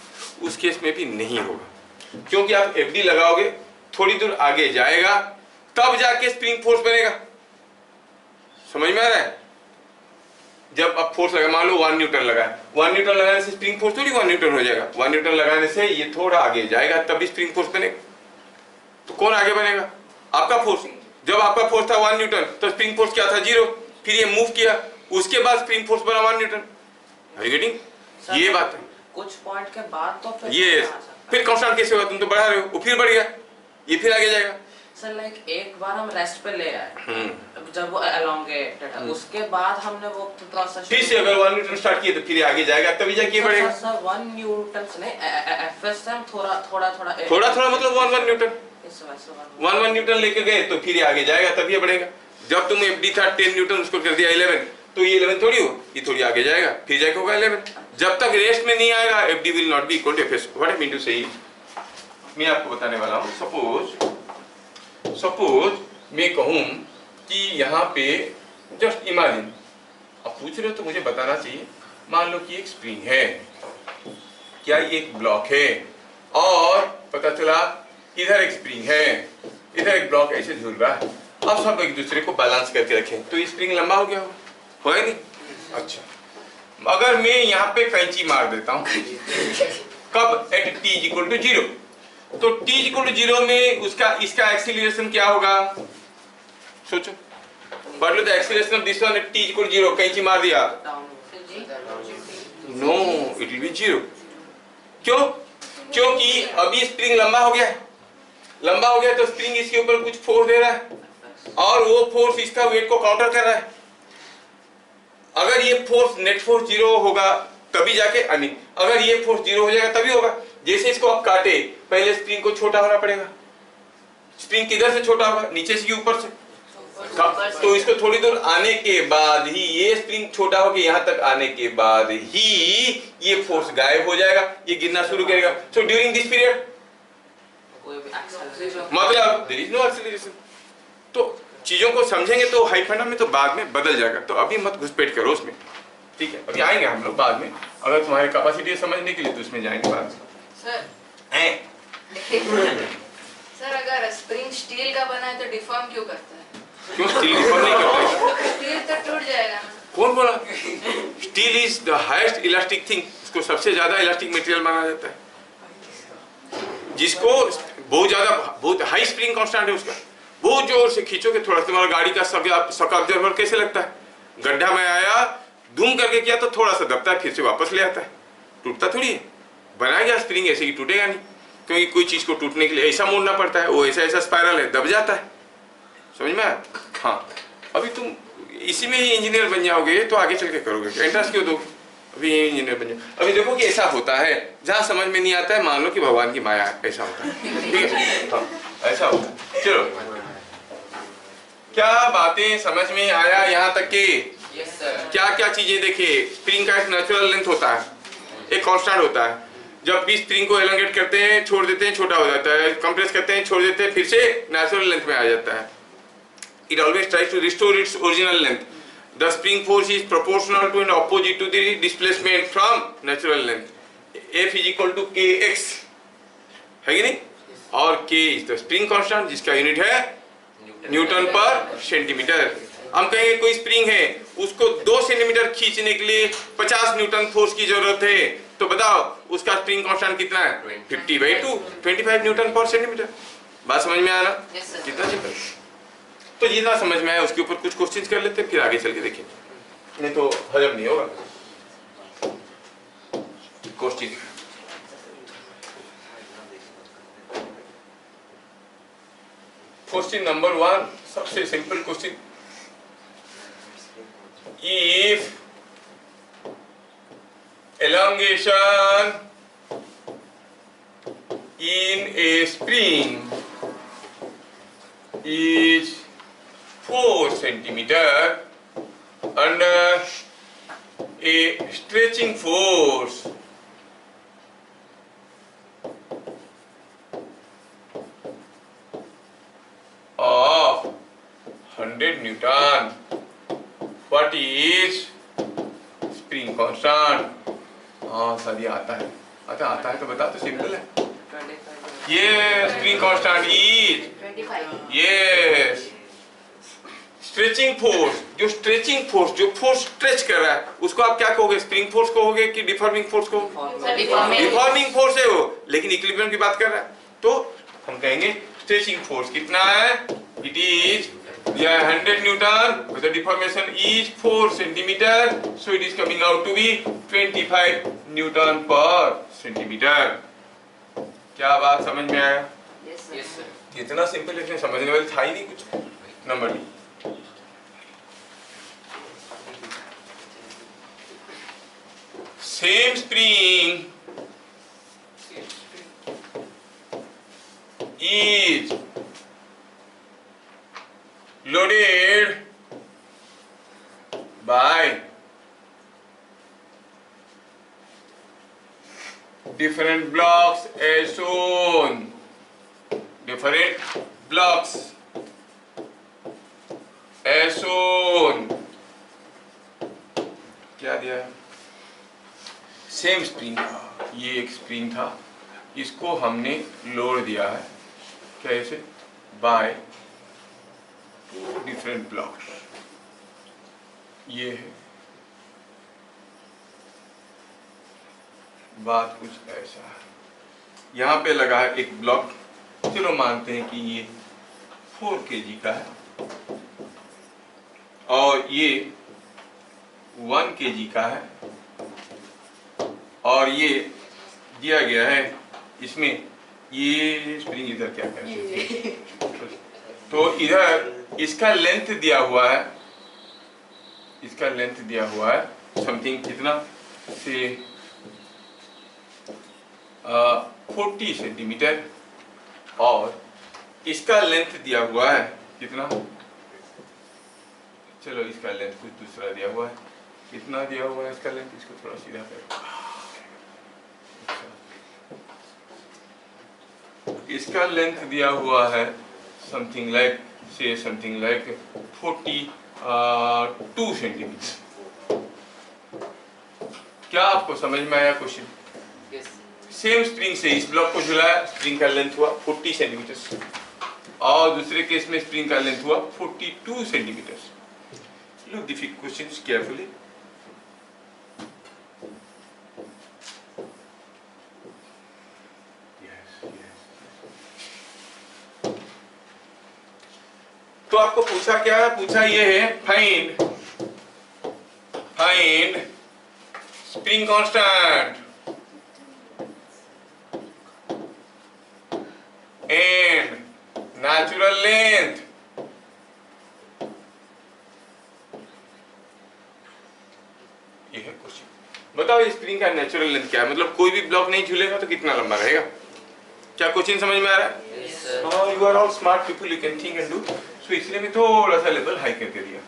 उस केस में भी नहीं होगा, क्योंकि आप FD लगाओगे, थोड़ी दूर आगे जाएगा, तब जाके स्प्रिंग फोर्स बनेगा। समझ में आ रहा है? जब आप फोर्स लगा, मान लो 1 न्यूटन लगाए, 1 न्यूटन लगाने से स्प्रिंग फोर्स थोड़ी 1 न्यूटन हो जाएगा, 1 न्यूटन लगाने से ये थोड़ा आगे जाएगा, तभी स्प्रिंग फोर्स बनेगा। तो कौन आगे बनेगा? आपका फोर्स। जब आपका फोर्स था 1 न्यूटन, तो स्प्रिंग फोर्स क्या था? 0। फिर ये मूव किया, उसके बाद स्प्रिंग फोर्स बना 1 न्यूटन। Are you getting? ये बात है। कुछ पॉइंट के बाद तो फिर कांस्टेंट कैसे होगा? तुम तो बढ़ा रहे हो, वो फिर बढ़ गया, ये फिर आगे जाएगा। सर लाइक एक बार हम रेस्ट पे ले आए, जब वो एलोंगेटेड है, उसके बाद हमने वो प्रोसेस फिर से अगर 1 न्यूटन स्टार्ट किए तो फिर आगे जाएगा, तभी जाके बढ़ेगा। सर 1 न्यूटन से नहीं, Fs से हम थोड़ा मतलब 1 न्यूटन, 1 न्यूटन लेके गए तो फिर आगे जाएगा, तभी बढ़ेगा। जब तुम FD था 10 न्यूटन, उसको कर दिया 11, तो ये 11 थोड़ी हो, ये थोड़ी आगे जाएगा, फिर जाके होगा 11। जब तक रेस्ट में नहीं आएगा, FD will not be equal to Fs। What I mean to say, मैं आपको बताने वाला हूँ। सपोज मैं कहूँ कि यहाँ पे जस्ट इमेजिन, आप पूछ रहे हो तो मुझे बताना चाहिए, मान लो कि एक स्प्रिंग है, क्या ये एक ब्लॉक है, और पता चला इधर एक स्प्रिंग है, इधर एक ब्लॉक ऐसे झूल रहा है, अब सब एक दूसरे को बैलेंस करके रखें, तो ये स्प्रिंग लंबा हो गया होगा नहीं? अच्छा, अगर मैं यहाँ पे कैंची मार देता हूँ, कब? एट t = 0, तो t = 0 में इसका एक्सीलरेशन क्या होगा? सोचो, बदलो the acceleration of this one at t = 0, कैंची मार दिया, नो इट विल बी 0। क्यों? क्योंकि अभी स्प्रिंग लंबा हो गया तो स्प्रिंग इसके ऊपर कुछ फोर्स दे रहा है, और वो फोर्स इसका वेट को काउंटर कर रहा है। अगर ये फोर्स नेट फोर्स 0 होगा तभी जाके, अगर ये फोर्स 0 हो जाएगा तभी होगा। जैसे इसको आप काटे, पहले स्प्रिंग को छोटा होना पड़ेगा। स्प्रिंग किधर से छोटा होगा? नीचे से कि ऊपर से? तो इसको थोड़ी दूर आने के बाद ही, ये स्प्रिंग छोटा होकर यहाँ तक आने के बाद ही ये फोर्स गायब हो जाएगा, ये गिरना शुरू करेगा। सो ड्यूरिंग दिस पीरियड कोई भी acceleration मतलब देयर इज नो एक्सीलरेशन। तो चीजों को समझेंगे तो हाई फंडा में तो बाद में बदल जाएगा, तो अभी मत घुसपैठ करो उसमें, ठीक है? अभी आएंगे हम लोग बाद में, अगर तुम्हारी कैपेसिटी है समझने के लिए तो उसमें जाएंगे बाद में। सर हैं? सर अगर स्प्रिंग स्टील का बना है तो डिफॉर्म क्यों करता है? क्यों स्टील डिफॉर्म नहीं करता? स्टील तो टूट जाएगा ना। कौन बोला? Steel is the highest elastic thing, उसको सबसे ज्यादा इलास्टिक मटेरियल माना जाता है, जिसको बहुत हाई स्प्रिंग कांस्टेंट है उसका। बहुत जोर से खींचोगे थोड़ा, तुम्हारा गाड़ी का शॉक ऑब्जर्वर कैसे लगता है? गड्ढा में आया, धूम करके किया तो थोड़ा सा दबता है, फिर से वापस ले आता है, टूटता थोड़ी है। बनाया गया स्प्रिंग ऐसे ही टूटेगा नहीं, क्योंकि कोई चीज को टूटने के लिए ऐसा मोड़ना पड़ता है, वो ऐसा स्पाइरल है, दब जाता है। समझ में आया? हाँ, अभी तुम इसी में ही इंजीनियर बन जाओगे तो आगे चल के करोगे, एंट्रेंस क्यों दोगे? अभी ये इंजीनियर बन जाओ। अभी देखो कि ऐसा होता है, जहाँ समझ में नहीं आता है मान लो कि भगवान की माया है, ऐसा होता है, ठीक है? हाँ, ऐसा होता है। चलो, क्या बातें समझ में आया यहाँ तक के? yes sir क्या क्या चीजें देखे? स्प्रिंग का एक नेचुरल लेंथ होता है, एक कांस्टेंट होता है। जब भी स्प्रिंग को एलोंगेट करते हैं, छोड़ देते हैं, छोटा हो जाता है, कंप्रेस करते हैं, छोड़ देते हैं, फिर से नेचुरल लेंथ में आ जाता है। It always tries to restore its original length. The spring force is proportional to and opposite to the displacement from natural length. F is equal to kx, है कि नहीं? और k is the spring constant, जिसका unit है Newton पर centimetre. हम कहेंगे कोई स्प्रिंग है, उसको 2 सेंटीमीटर खींचने के लिए 50 न्यूटन फोर्स की जरूरत है, तो बताओ उसका स्प्रिंग कांस्टेंट कितना है? 50/2, 25 न्यूटन पर सेंटीमीटर। बात समझ में आया ना? Yes, sir. कितना सिंपल। तो जितना समझ में आया उसके ऊपर कुछ क्वेश्चंस कर लेते हैं, फिर आगे चल के देखेंगे, नहीं तो हजम नहीं होगा क्वेश्चन। क्वेश्चन नंबर 1 सबसे simple question. If elongation in a spring is 4 centimeter under a stretching force of 100 Newton, what is spring constant? हाँ सर ये आता है, आता है तो बता, तो सिंपल है। 25 ये spring constant is 25 yes stretching force. जो स्ट्रेचिंग फोर्स, जो फोर्स स्ट्रेच कर रहा है, उसको आप क्या कहोगे? स्प्रिंग फोर्स कहोगे कि डिफॉर्मिंग फोर्स कहोगे? डिफॉर्मिंग फोर्स है वो, लेकिन इक्विलिब्रियम की बात कर रहा है, तो हम कहेंगे स्ट्रेचिंग फोर्स कितना है? It is 100 Newton, the deformation is 4 centimeter, so it is coming out to be 25 Newton पर सेंटीमीटर। क्या बात समझ में आया? Yes, sir. yes sir इतना सिंपल, इसमें समझने वाली था ही नहीं कुछ। Number 2, same spring is loaded by different blocks as shown. Different blocks as shown. क्या दिया है? सेम स्प्रिंग था, ये एक स्प्रिंग था, इसको हमने लोड दिया है कैसे? By 2 different blocks. ये है बात, कुछ ऐसा है। यहाँ पे लगा है एक ब्लॉक, चलो मानते हैं कि ये 4 kg का है और ये 1 kg का है, और ये दिया गया है इसमें, ये स्प्रिंग इधर क्या है, तो इधर इसका लेंथ दिया हुआ है, इसका लेंथ दिया हुआ है समथिंग कितना से 40 सेंटीमीटर, और इसका लेंथ दिया हुआ है कितना? चलो इसका लेंथ कुछ दूसरा दिया हुआ है, कितना दिया हुआ है इसका लेंथ? इसको थोड़ा सीधा करो। इसका लेंथ दिया हुआ है समथिंग लाइक 42 सेंटीमीटर। क्या आपको समझ में आया क्वेश्चन? सेम स्प्रिंग से इस ब्लॉक को झुलाया, स्प्रिंग का लेंथ हुआ 40 सेंटीमीटर और दूसरे केस में स्प्रिंग का लेंथ हुआ 42 centimetre. Look the questions carefully. तो आपको पूछा क्या है? पूछा ये है find spring constant and natural length ये है क्वेश्चन। बताओ स्प्रिंग का नेचुरल लेंथ क्या है? मतलब कोई भी ब्लॉक नहीं झूलेगा तो कितना लंबा रहेगा? क्या क्वेश्चन समझ में आ रहा है? You are all smart people, you can think and do. तो इसलिए मैं थोड़ा सा लेवल हाई करके दिया,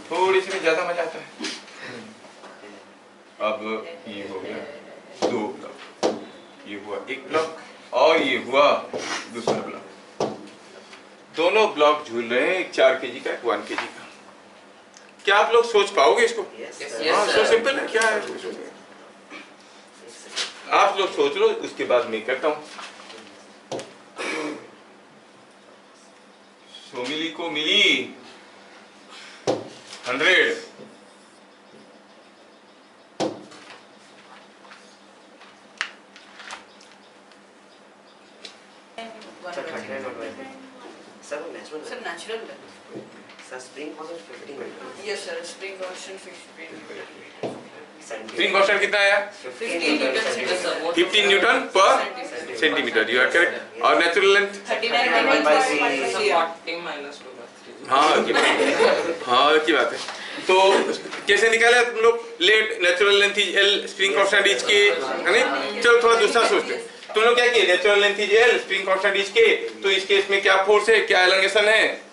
थोड़ी सी में ज्यादा मजा आता है। अब ये हो गया 2 ब्लॉक, ये हुआ 1 ब्लॉक और ये हुआ दूसरा ब्लॉक। दोनों ब्लॉक झूल रहे हैं, एक 4 kg का, एक 1 kg का। क्या आप लोग सोच पाओगे इसको? हाँ, सो सिंपल है। क्या है? आप लोग सोच लो, उसके बाद मैं करता हूं। सोमिली को मिली 100, sir natural spring constant 15। Yes sir spring constant 15 spring constant कितना आया? 15 न्यूटन पर सेंटीमीटर। You are correct. और नेचुरल लेंथ 39 हाँ की बात है। तो कैसे निकाले तुम लोग? Let natural length is L, spring constant is k, है नहीं? चलो थोड़ा दूसरा सोचते हैं। तुम लोग क्या किए? Natural length is L, spring constant is के, तो इस केस में क्या फोर्स है, क्या एलोंगेशन है?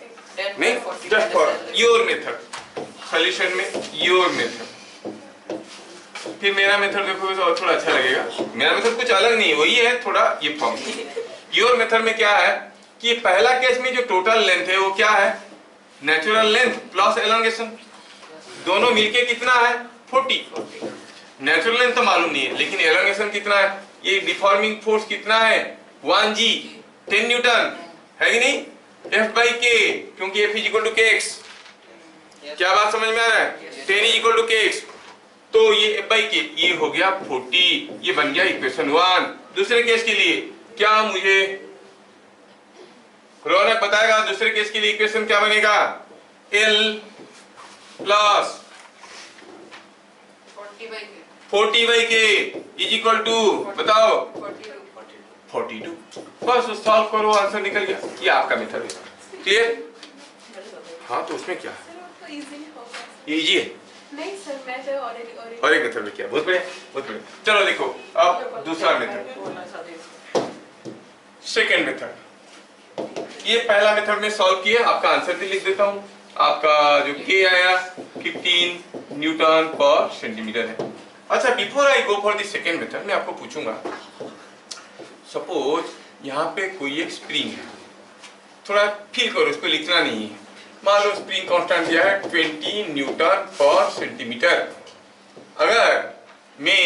नहीं, just for your method solution में योर मेथड। फिर मेरा मेथड देखोगे तो थोड़ा अच्छा लगेगा। मेरा मेथड कुछ अलग नहीं है, वही है, थोड़ा ये फॉर्म। योर मेथड में क्या है कि पहला केस में जो टोटल लेंथ है वो क्या है? नेचुरल लेंथ प्लस एलोंगेशन, दोनों मिलके कितना है? 40। नेचुरल लेंथ तो मालूम नहीं है, लेकिन एलोंगेशन कितना है? ये डिफॉर्मिंग फोर्स कितना है? 1g 10 न्यूटन है कि नहीं? F/k, क्योंकि F = kx। क्या बात समझ में आ रहा है? 10 = kx, तो ये F/k ये हो गया 40। ये बन गया इक्वेशन 1। दूसरे केस के लिए क्या मुझे रौनक बताएगा? दूसरे केस के लिए इक्वेशन क्या बनेगा? L plus 40/k is equal to, बताओ 42। बस सॉल्व करो, आंसर निकल गया। ये आपका मेथड है। क्लियर? हाँ, तो उसमें क्या है? ये इजी है। नहीं सर, मैं तो और एक मेथड में किया। बहुत बढ़िया, बहुत बढ़िया। चलो देखो अब दूसरा मेथड, सेकेंड मेथड। ये पहला मेथड में सॉल्व किया, आपका आंसर भी लिख देता हूँ। आपका जो k आया 15 न्यूटन पर सेंटीमीटर है। अच्छा, before I go for the second method, मैं आपको पूछूंगा, सपोज यहाँ पे कोई एक स्प्रिंग है, थोड़ा फील करो, उसको लिखना नहीं है। मान लो स्प्रिंग कांस्टेंट दिया है 20 न्यूटन पर सेंटीमीटर। अगर मैं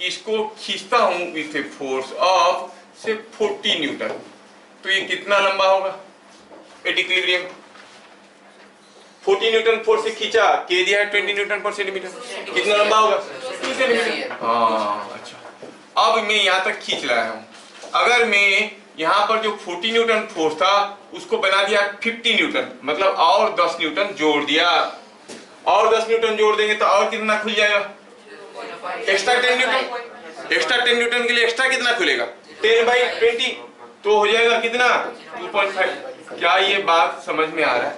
इसको खींचता हूँ विथ ए फोर्स ऑफ से 40 न्यूटन, तो ये कितना लंबा होगा एट इक्विलिब्रियम? 40 न्यूटन फोर्स से खींचा, के दिया है 20 न्यूटन पर सेंटीमीटर, कितना लंबा होगा? 2 सेंटीमीटर। हाँ, अच्छा। अब मैं यहाँ तक खींच रहा हूँ। अगर मैं यहाँ पर जो 40 न्यूटन फोर्स था उसको बना दिया 50 न्यूटन, मतलब और 10 न्यूटन जोड़ दिया, और 10 न्यूटन जोड़ देंगे तो और कितना खुल जाएगा? Extra 10 Newton. एक्स्ट्रा 10 न्यूटन के लिए एक्स्ट्रा कितना खुलेगा? 10/20, तो हो जाएगा कितना? 2.5। क्या ये बात समझ में आ रहा है?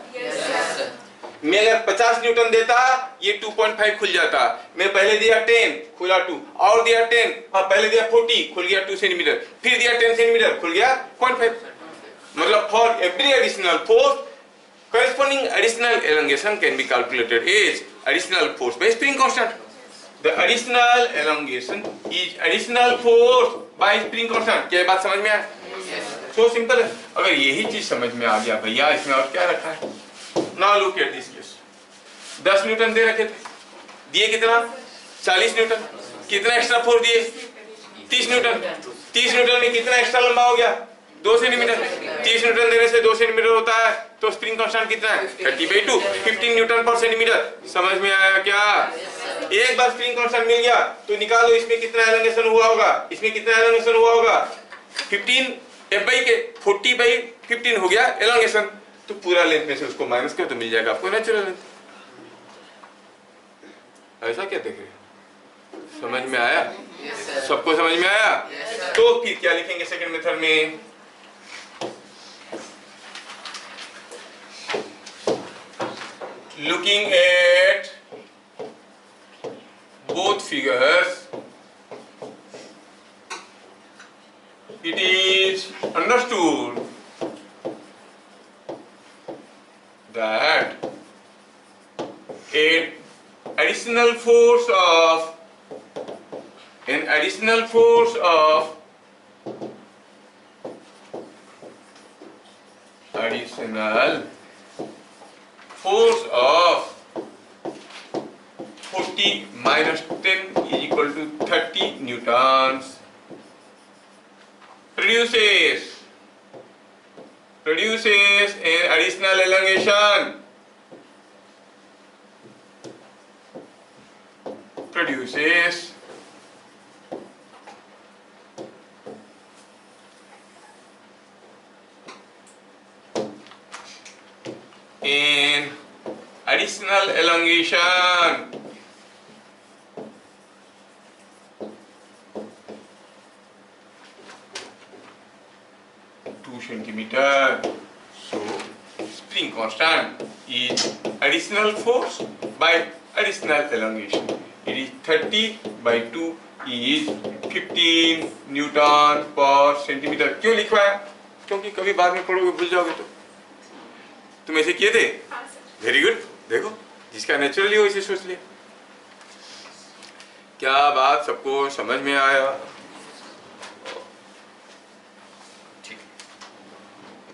मैं अगर 50 न्यूटन देता ये 2.5 खुल जाता। मैं पहले दिया 10 खुला 2, और दिया 10, पहले दिया 40 खुल गया 2 सेंटीमीटर, फिर दिया 10 सेंटीमीटर खुल गया 0.5। मतलब for every additional force corresponding additional elongation can be calculated as additional force by spring constant। The additional elongation is additional force by spring constant. क्या बात समझ में आया? सो सिंपल है। अगर यही चीज समझ में आ गया भैया, इसमें और क्या रखा है? Now look at this case. 10 newton दे रखे थे, दिए कितना? 40 न्यूटन। कितना एक्स्ट्रा फोर्स दिए? 30 न्यूटन। 30 न्यूटन में कितना एक्स्ट्रा लंबा हो गया? 2 सेंटीमीटर। 30 न्यूटन देने से 2 सेंटीमीटर होता है, तो स्प्रिंग कांस्टेंट कितना है? 30/2, 15 न्यूटन पर सेंटीमीटर। समझ में आया क्या? एक बार स्प्रिंग कांस्टेंट मिल गया तो निकालो इसमें कितना एलोंगेशन हुआ होगा, इसमें कितना एलोंगेशन हुआ होगा? 15 F/K 40/15 हो गया एलोंगेशन। तो पूरा लेंथ में से उसको माइनस कर तो मिल जाएगा आपको नेचुरल लेंथ। ऐसा क्या देख रहे हो? समझ में आया? सबको समझ में आया? तो फिर क्या लिखेंगे सेकंड मेथड में? Looking at both figures, it is understood that an additional force of force of 40 minus 10 is equal to 30 newtons produces an additional elongation, produces an additional elongation centimeter. So spring constant is additional force by additional elongation. It is 30/2 is 15 newton पर centimetre. क्यों लिखवाया? क्योंकि कभी बाद में पढ़ोगे भूल जाओगे। तो तुम ऐसे किए थे? Very good. देखो जिसका नेचुरली हो इसे सोच लिया। क्या बात सबको समझ में आया?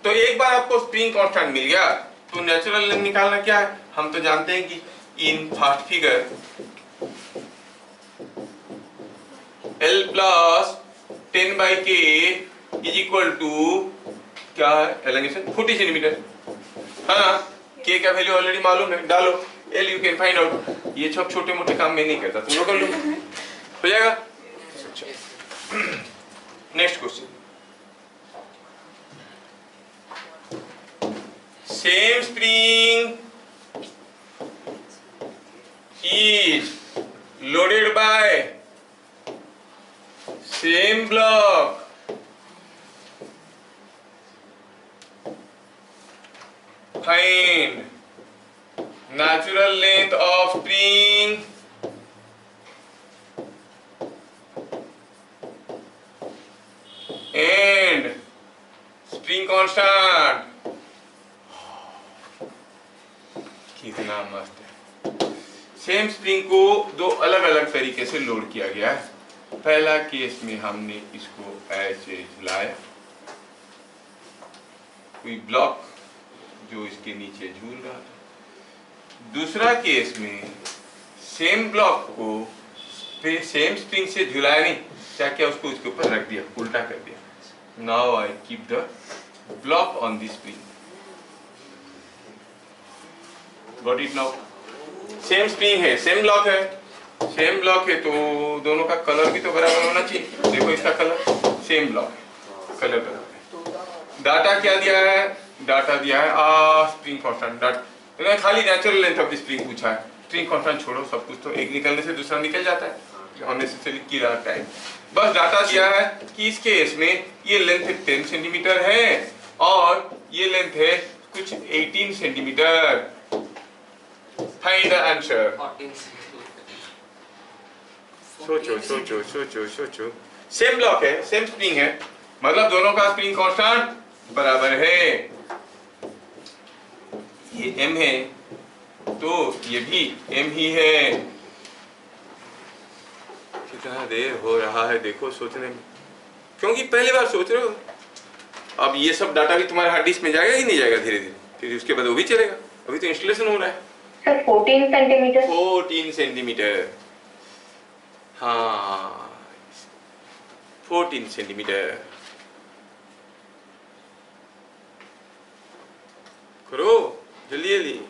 तो एक बार आपको स्प्रिंग कांस्टेंट मिल गया तो नेचुरल लेंथ निकालना क्या है? हम तो जानते हैं कि in first figure L plus 10/K is equal to क्या है? Elongation 40 centimetre. हाँ, K का वैल्यू ऑलरेडी मालूम है, डालो L you can find out. ये सब छोटे मोटे काम मैं नहीं करता, तुम लोग कर लो, हो जाएगा। Next question. Same spring is loaded by same block find natural length of spring and spring constant। कितना मस्त है। सेम स्प्रिंग को दो अलग अलग तरीके से लोड किया गया है। पहला केस में हमने इसको ऐसे झुलाया, कोई ब्लॉक जो इसके नीचे झूल रहा था। दूसरा केस में सेम ब्लॉक को सेम स्प्रिंग से झुलाया नहीं, क्या क्या उसको इसके ऊपर रख दिया, उल्टा कर दिया। Now I keep the block on this spring. Got it now? Same spring है, सेम ब्लॉक है, तो दोनों का कलर भी तो बराबर होना चाहिए। देखो इसका कलर सेम ब्लॉक है, कलर बराबर है। डाटा क्या दिया है? डाटा दिया है स्प्रिंग कांस्टेंट। खाली natural length of the spring पूछा है। स्प्रिंग कांस्टेंट छोड़ो, सब कुछ तो एक निकलने से दूसरा निकल जाता है, अननेसेसरी की रहा टाइम। बस डाटा दिया है कि इस केस में ये लेंथ 10 सेंटीमीटर है और ये लेंथ है कुछ 18 सेंटीमीटर। Find the answer. सोचो। सेम ब्लॉक है, सेम स्प्रिंग है, मतलब दोनों का स्प्रिंग कांस्टेंट बराबर है। ये m है तो ये भी m ही है। कितना देर हो रहा है देखो सोचने में, क्योंकि पहली बार सोच रहे हो। अब ये सब डाटा भी तुम्हारे हार्ड डिस्क में जाएगा कि नहीं जाएगा धीरे धीरे, फिर उसके बाद वो भी चलेगा। अभी तो इंस्टॉलेशन हो रहा है। Sir 14 centimetre. 14 सेंटीमीटर, हाँ 14 सेंटीमीटर। करो जल्दी जल्दी।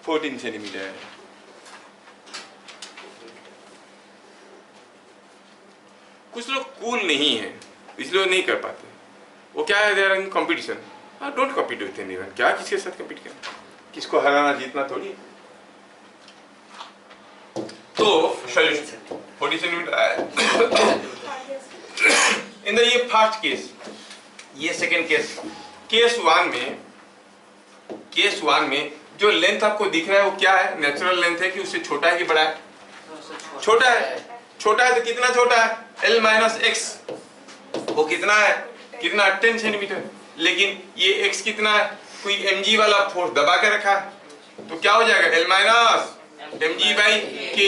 14 सेंटीमीटर। कुछ लोग कूल नहीं है इसलिए वो नहीं कर पाते। वो क्या है, there in competition. Don't compete with anyone. क्या किसके साथ कम्पीट करना, किसको हराना जीतना थोड़ी है। तो 40 सेंटीमीटर इन द ये फर्स्ट केस, ये सेकेंड केस। केस वन में जो लेंथ आपको दिख रहा है वो क्या है, नेचुरल लेंथ है कि उससे छोटा है कि बड़ा है? छोटा है। छोटा है तो कितना छोटा है, L माइनस एक्स। वो कितना है, कितना 10 सेंटीमीटर। लेकिन ये x कितना है, कोई mg वाला फोर्स दबा के रखा है, तो क्या हो जाएगा L minus mg by k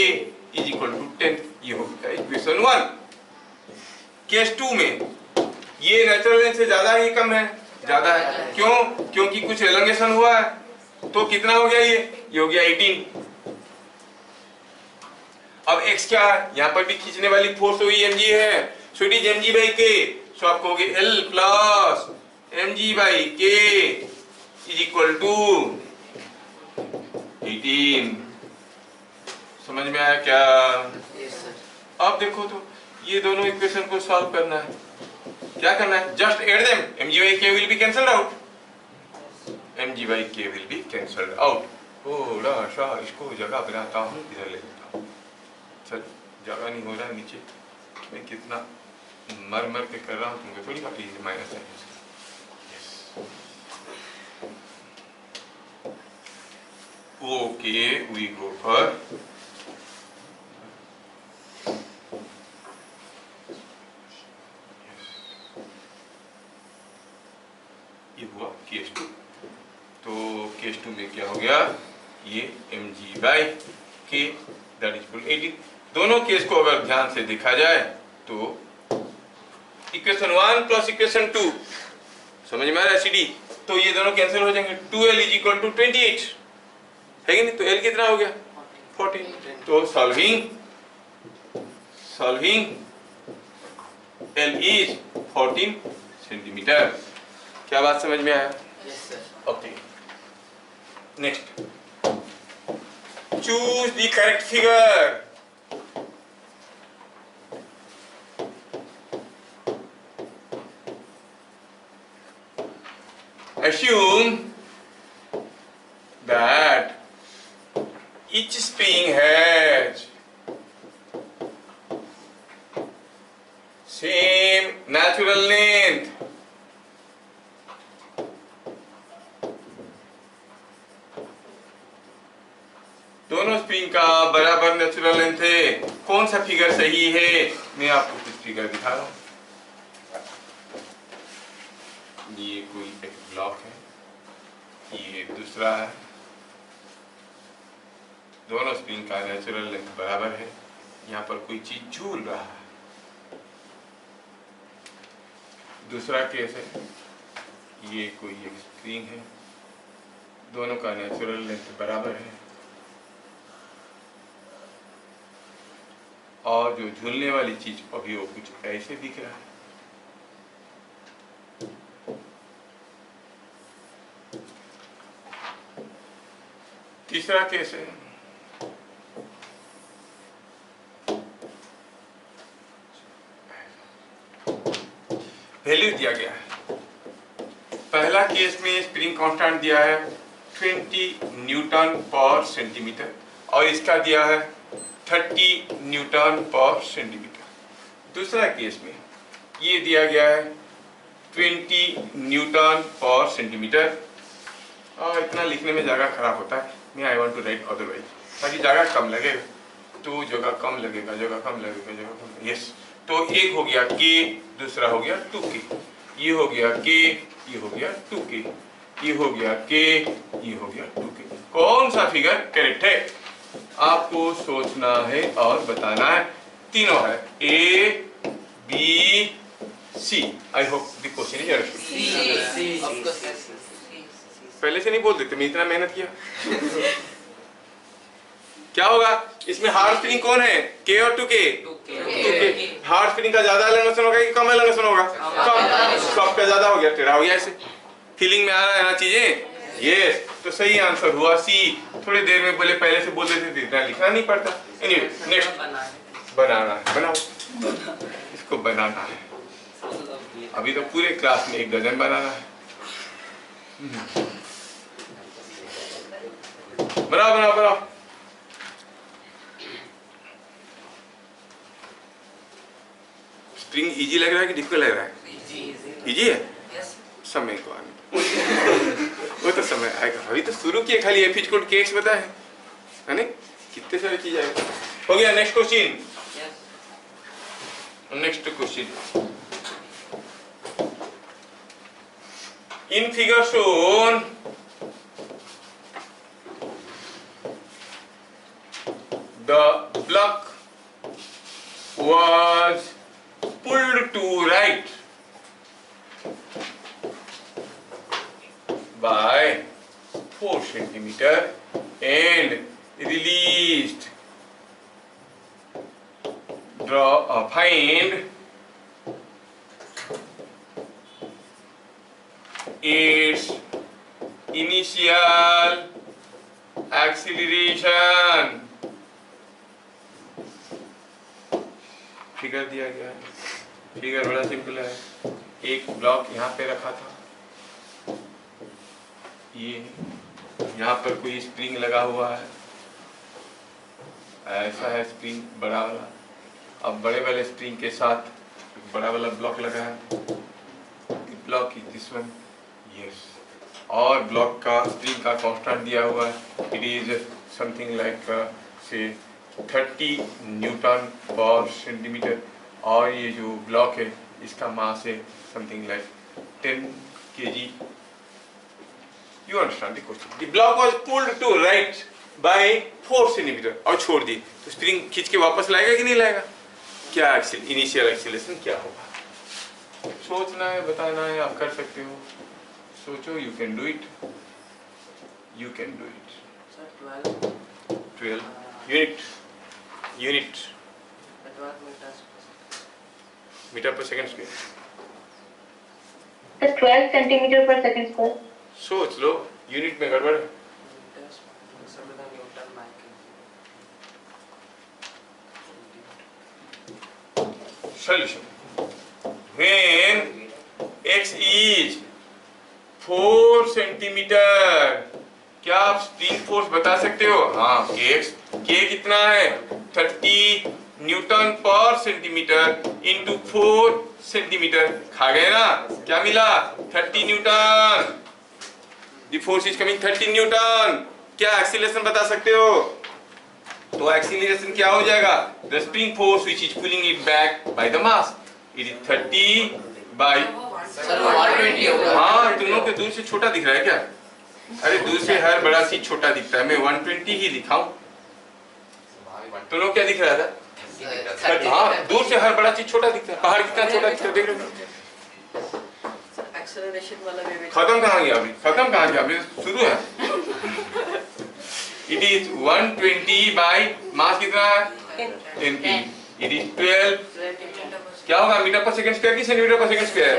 is equal to 10। ये हो गया इक्वेशन 1। केस 2 में ये नेचुरल लेंथ से ज्यादा है कम है, ज्यादा है। क्यों, क्योंकि कुछ एलोंगेशन हुआ है। तो कितना हो गया, ये हो गया 18। अब x क्या है, यहाँ पर भी खींचने वाली फोर्स वही mg है, so it is mg by k। So आपको हो गया L plus mg by k is equal to 18। समझ में आया क्या? अब देखो तो ये दोनों इक्वेशन को सॉल्व करना है। क्या करना है, just add them. mg by k will be cancelled out, mg by k will be cancelled out. थोड़ा सा इसको जगह बनाता हूँ, इधर ले लेता हूँ। चल जगह नहीं हो रहा है नीचे, मैं कितना मर के कर रहा हूँ, तुमको थोड़ी पता है माइनस है। ओके वी गो फॉर ये हुआ केस 2। तो केस 2 में क्या हो गया, ये mg by k that is equal 18। दोनों केस को अगर ध्यान से देखा जाए तो इक्वेशन 1 प्लस इक्वेशन 2 समझ में आ रहा है CD, तो ये दोनों कैंसिल हो जाएंगे। 2L इज इक्वल टू 28 है कि नहीं, तो L कितना हो गया 14। तो सॉल्विंग L इज 14 सेंटीमीटर। क्या बात समझ में आया? Okay next, choose the correct figure. Assume that each spring has same natural length. दोनों स्प्रिंग का बराबर नेचुरल लेंथ है। कौन सा फिगर सही है, मैं आपको कुछ फिगर दिखा रहा हूं। ये कोई एक ब्लॉक है, ये दूसरा है। दोनों स्प्रिंग का नेचुरल लेंथ बराबर है। यहाँ पर कोई चीज झूल रहा है। दूसरा केस है, ये कोई एक स्प्रिंग है, दोनों का नेचुरल लेंथ बराबर है। और जो झूलने वाली चीज अभी वो कुछ ऐसे दिख रहा है। तीसरा केस है, वैल्यू दिया गया है। पहला केस में स्प्रिंग कांस्टेंट दिया है 20 न्यूटन पर सेंटीमीटर और इसका दिया है 30 न्यूटन पर सेंटीमीटर। दूसरा केस में ये दिया गया है 20 न्यूटन पर सेंटीमीटर। और इतना लिखने में जगह खराब होता है, मैं I want to write otherwise, ताकि जगह कम लगेगा। तो जगह कम लगेगा, जगह कम लगेगा, जगह कम। यस, तो एक हो गया k, दूसरा हो गया 2k। ये हो गया k, ये हो गया 2k, ये हो गया k, ये हो गया 2k। कौन सा फिगर करेक्ट है? आपको सोचना है और बताना है। तीनों है A, B, C। I hope the question is understood. पहले से नहीं बोल देते, मैं इतना मेहनत किया। क्या होगा इसमें? हार्ड स्प्रिंग कौन है? K और 2K? 2K। हार्ड स्प्रिंग का ज्यादा एलंगेशन होगा कि कम एलंगेशन होगा? कम। सॉफ्ट का ज्यादा हो गया, टेढ़ा हो गया। ऐसे फीलिंग में आ रहा है ना चीजें? यस, तो सही आंसर हुआ सी। थोड़ी देर में बोले, पहले से बोल देते थे, इतना लिखना नहीं पड़ता। एनीवे, नेक्स्ट बनाना है, बनाओ इसको, बनाना है। अभी तो पूरे क्लास में 1 डजन बनाना है। बनाओ बनाओ बनाओ। स्प्रिंग इजी लग रहा है कि डिफिकल्ट लग रहा है? इजी है। समय को आने वो तो समय आएगा। अभी तो शुरू किए, खाली एफ इज कोड केक्स बताए है ना? कितने सारी चीज आएगा। हो गया। Next question. Next question. In figure shown the block was pulled to right by 4 centimeter and released. Find its initial acceleration। Figure दिया गया है। फिगर बड़ा सिंपल है। एक ब्लॉक यहाँ पे रखा था, ये यहाँ पर कोई स्प्रिंग लगा हुआ है, ऐसा है स्प्रिंग बड़ा वाला। अब बड़े वाले स्प्रिंग के साथ बड़ा वाला ब्लॉक लगा है। Block is this one. Yes, और ब्लॉक का स्प्रिंग का कांस्टेंट दिया हुआ है। इट इज समथिंग लाइक से 30 न्यूटन पर सेंटीमीटर। और ये जो ब्लॉक है इसका मास है something like 10 kg। You understand the question. The block was pulled to right by 4 centimetre और छोड़ दी, तो स्प्रिंग खींच के वापस लाएगा कि नहीं लाएगा? क्या इनिशियल एक्सीलरेशन क्या होगा? सोचना है, बताना है। आप कर सकते हो, सोचो। You can do it, you can do it. 12 unit metre per second square. तो 12 सेंटीमीटर पर सेकंड स्क्वायर। सोच लो, यूनिट में गड़बड़ है। Solution. When x is 4 centimetre, क्या आप स्प्रिंग फोर्स बता सकते हो? हाँ, k कितना है? 30 न्यूटन पर सेंटीमीटर इंटू 4 सेंटीमीटर। खा गए ना? क्या मिला? 30 newton. The force is coming 30 newton. क्या एक्सीलरेशन बता सकते हो? तो एक्सीलरेशन क्या हो जाएगा? The spring force which is pulling it back by the mass, it is 30 by 120 होगा। हाँ, तुम लोग के दूर से छोटा दिख रहा है क्या? अरे दूर से हर बड़ा चीज छोटा दिखता है। मैं 120 ही लिखा हूँ। तुम लोग क्या दिख रहा था? हाँ, दूर से हर बड़ा चीज छोटा दिखता है। पहाड़ कितना छोटा दिखता है, देख रहे हो? एक्सेलरेशन वाला भी खत्म कहाँ गया अभी? खत्म कहाँ गया अभी? शुरू है। इट इज 120 बाय मास कितना है? 10 kg। It is 12। क्या होगा? मीटर पर सेकंड स्क्वायर की सेंटीमीटर पर second square?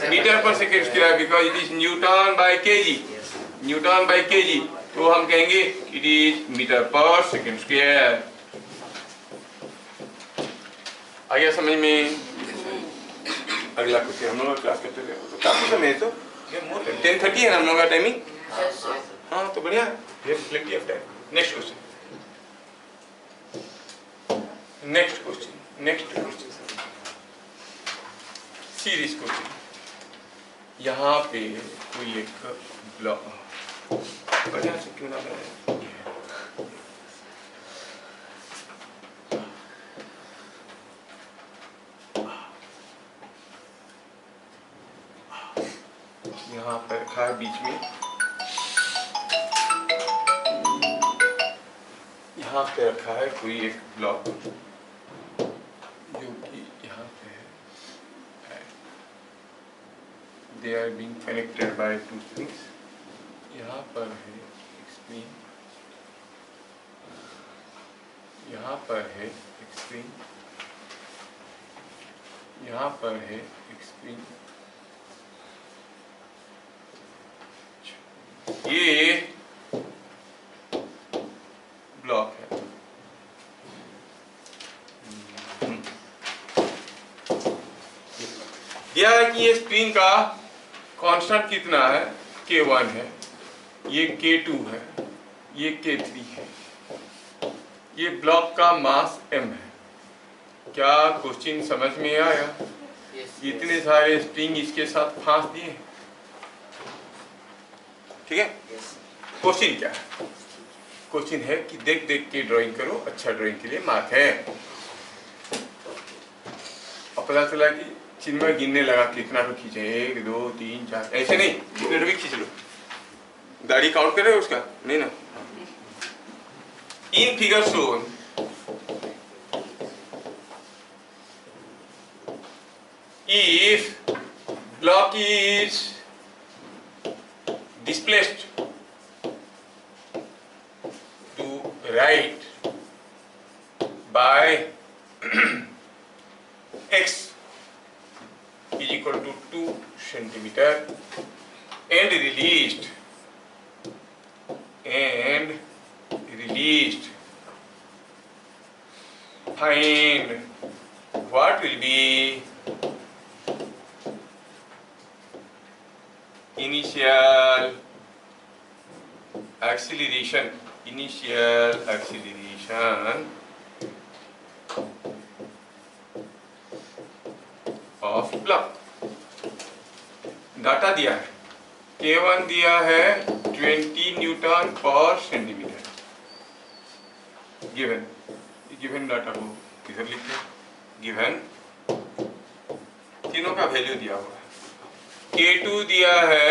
Metre per second square, because it is newton by KG. Newton by KG, तो हम कहेंगे it is metre per second square. आ गया समझ में? अगला क्वेश्चन हम लोग क्लास करते थे, तो काफी समय है। तो 10:30 है ना हम लोग का टाइमिंग? हाँ, तो बढ़िया, ये plenty of time. Next question, next question, next question, series question. यहाँ पे कोई एक ब्लॉक बढ़िया से क्यों ना बनाए? यहाँ पर रखा है बीच में। यहाँ पे रखा है कोई एक ब्लॉक जो कि यहाँ पे है, they are being connected by two springs. यहाँ पर है एक स्प्रिंग, यहाँ पर है एक स्प्रिंग, यहाँ पर है एक स्प्रिंग। ये ब्लॉक है। दिया है कि ये स्प्रिंग का कांस्टेंट कितना है, K1 है, ये K2 है, ये K3 है, ये ब्लॉक का मास M है। क्या क्वेश्चन समझ में आया? इतने सारे स्प्रिंग इसके साथ फांस दिए, ठीक है। क्वेश्चन क्या है? क्वेश्चन है कि देख देख के ड्राइंग करो, अच्छा ड्राइंग के लिए मार्क है। और पता चला कि चिन्ह गिनने लगा कितना तो खींचे, 1 2 3 4, ऐसे नहीं, कितने भी खींच लो। दाढ़ी काउंट करे उसका नहीं ना। In figure shown if block is displaced to right by x is equal to 2 centimeter and released find what will be initial acceleration of block। Data दिया है, K1 दिया है 20 न्यूटन पर सेंटीमीटर, गिवन डाटा को किधर लिखते हैं, given तीनों का वैल्यू दिया हुआ है। K2 दिया है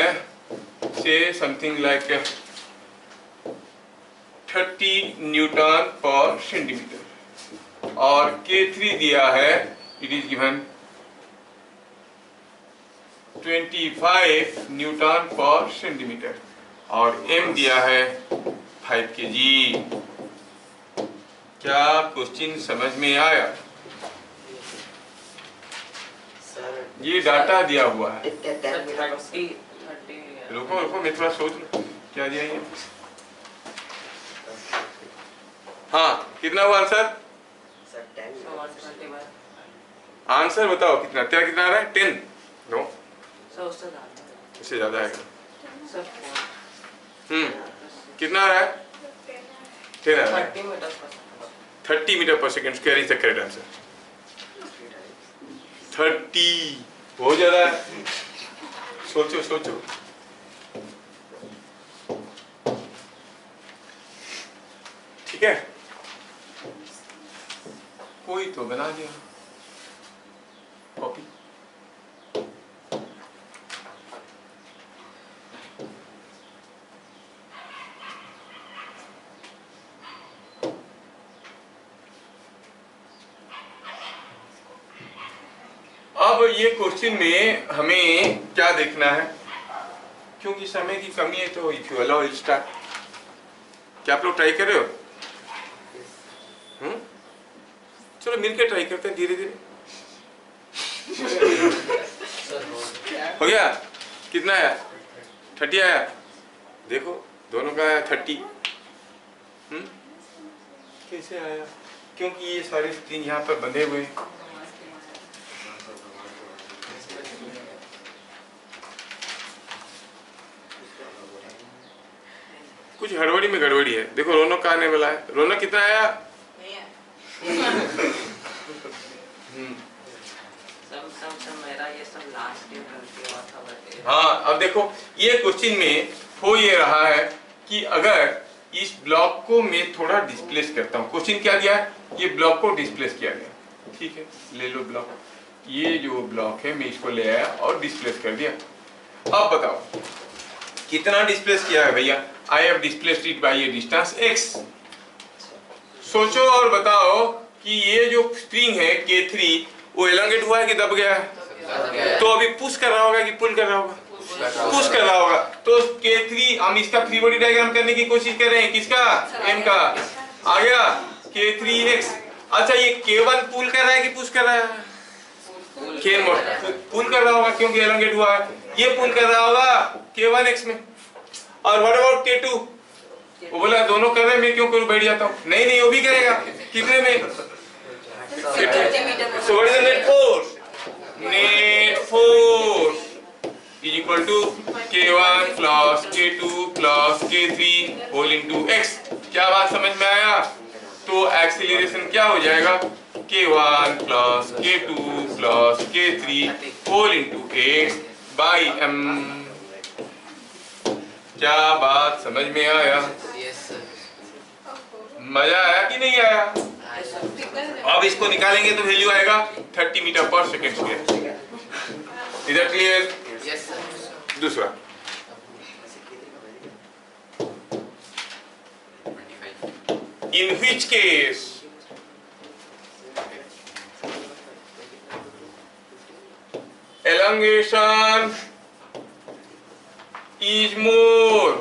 से समथिंग लाइक 30 न्यूटन पर सेंटीमीटर और K3 दिया है, इट इज गिवन 25 न्यूटन पर सेंटीमीटर और M दिया है 5 kg। क्या क्वेश्चन समझ में आया? ये डाटा दिया हुआ है। रुको मैं थोड़ा सोच लूं क्या दिया ये। हाँ, कितना हुआ आंसर? आंसर बताओ कितना, तेरा कितना आ रहा है? 10? नो, उससे ज्यादा आएगा। कितना आ रहा है? 10 आ रहा है। 30 मीटर पर second square is the correct answer. 30 बहुत ज्यादा है, सोचो। ठीक है, कोई तो बना दिया कॉपी। अब ये क्वेश्चन में हमें क्या देखना है, क्योंकि समय की कमी है तो if you allow will start. क्या आप लोग ट्राई कर रहे हो? चलो मिलकर ट्राई करते हैं धीरे धीरे। हो गया? कितना आया? 30 आया। देखो दोनों का आया 30। कैसे आया? क्योंकि ये सारे स्प्रिंग यहाँ पर बंधे हुए हैं। कुछ हड़बड़ी में गड़बड़ी है। देखो रौनक का आने वाला है। रौनक कितना आया? मेरा ये सब लास्ट ईयर गलती हुआ था। हाँ, अब देखो ये क्वेश्चन में हो ये रहा है कि अगर इस ब्लॉक को मैं थोड़ा डिस्प्लेस करता हूँ। क्वेश्चन क्या दिया है? ये ब्लॉक को डिस्प्लेस किया गया। ठीक है, ले लो ब्लॉक। ये जो ब्लॉक है मैं इसको ले आया और डिस्प्लेस कर दिया। अब बताओ कितना डिस्प्लेस किया है भैया? I have displaced it by A distance x। सोचो और बताओ कि ये जो स्प्रिंग है K3 वो एलोंगेट हुआ है कि दब गया है? तो अभी पुश कर रहा होगा कि पुल कर रहा होगा? पुश कर रहा होगा। तो K3 हम इसका फ्री बॉडी डायग्राम करने की कोशिश कर रहे हैं, किसका? M का। आ गया K3X। अच्छा ये K1 पुल कर रहा है कि पुश कर रहा है? पुल कर रहा होगा क्योंकि एलोंगेट हुआ है। ये पुल कर रहा होगा K1X में। और व्हाट अबाउट K2? वो बोला दोनों कर रहे हैं, मैं क्यों करूं, बैठ जाता हूं। नहीं नहीं वो भी करेगा। कितने में? So what is the net force? Net force is equal to K1 plus K2 plus K3 whole into X। क्या बात समझ में आया? तो एक्सीलरेशन क्या हो जाएगा? K1 plus K2 plus K3 whole into X by M। क्या बात समझ में आया? मजा आया कि नहीं आया? अब इसको निकालेंगे तो वैल्यू आएगा 30 मीटर पर second square. Is that clear? Yes sir. दूसरा in which case elongation is more।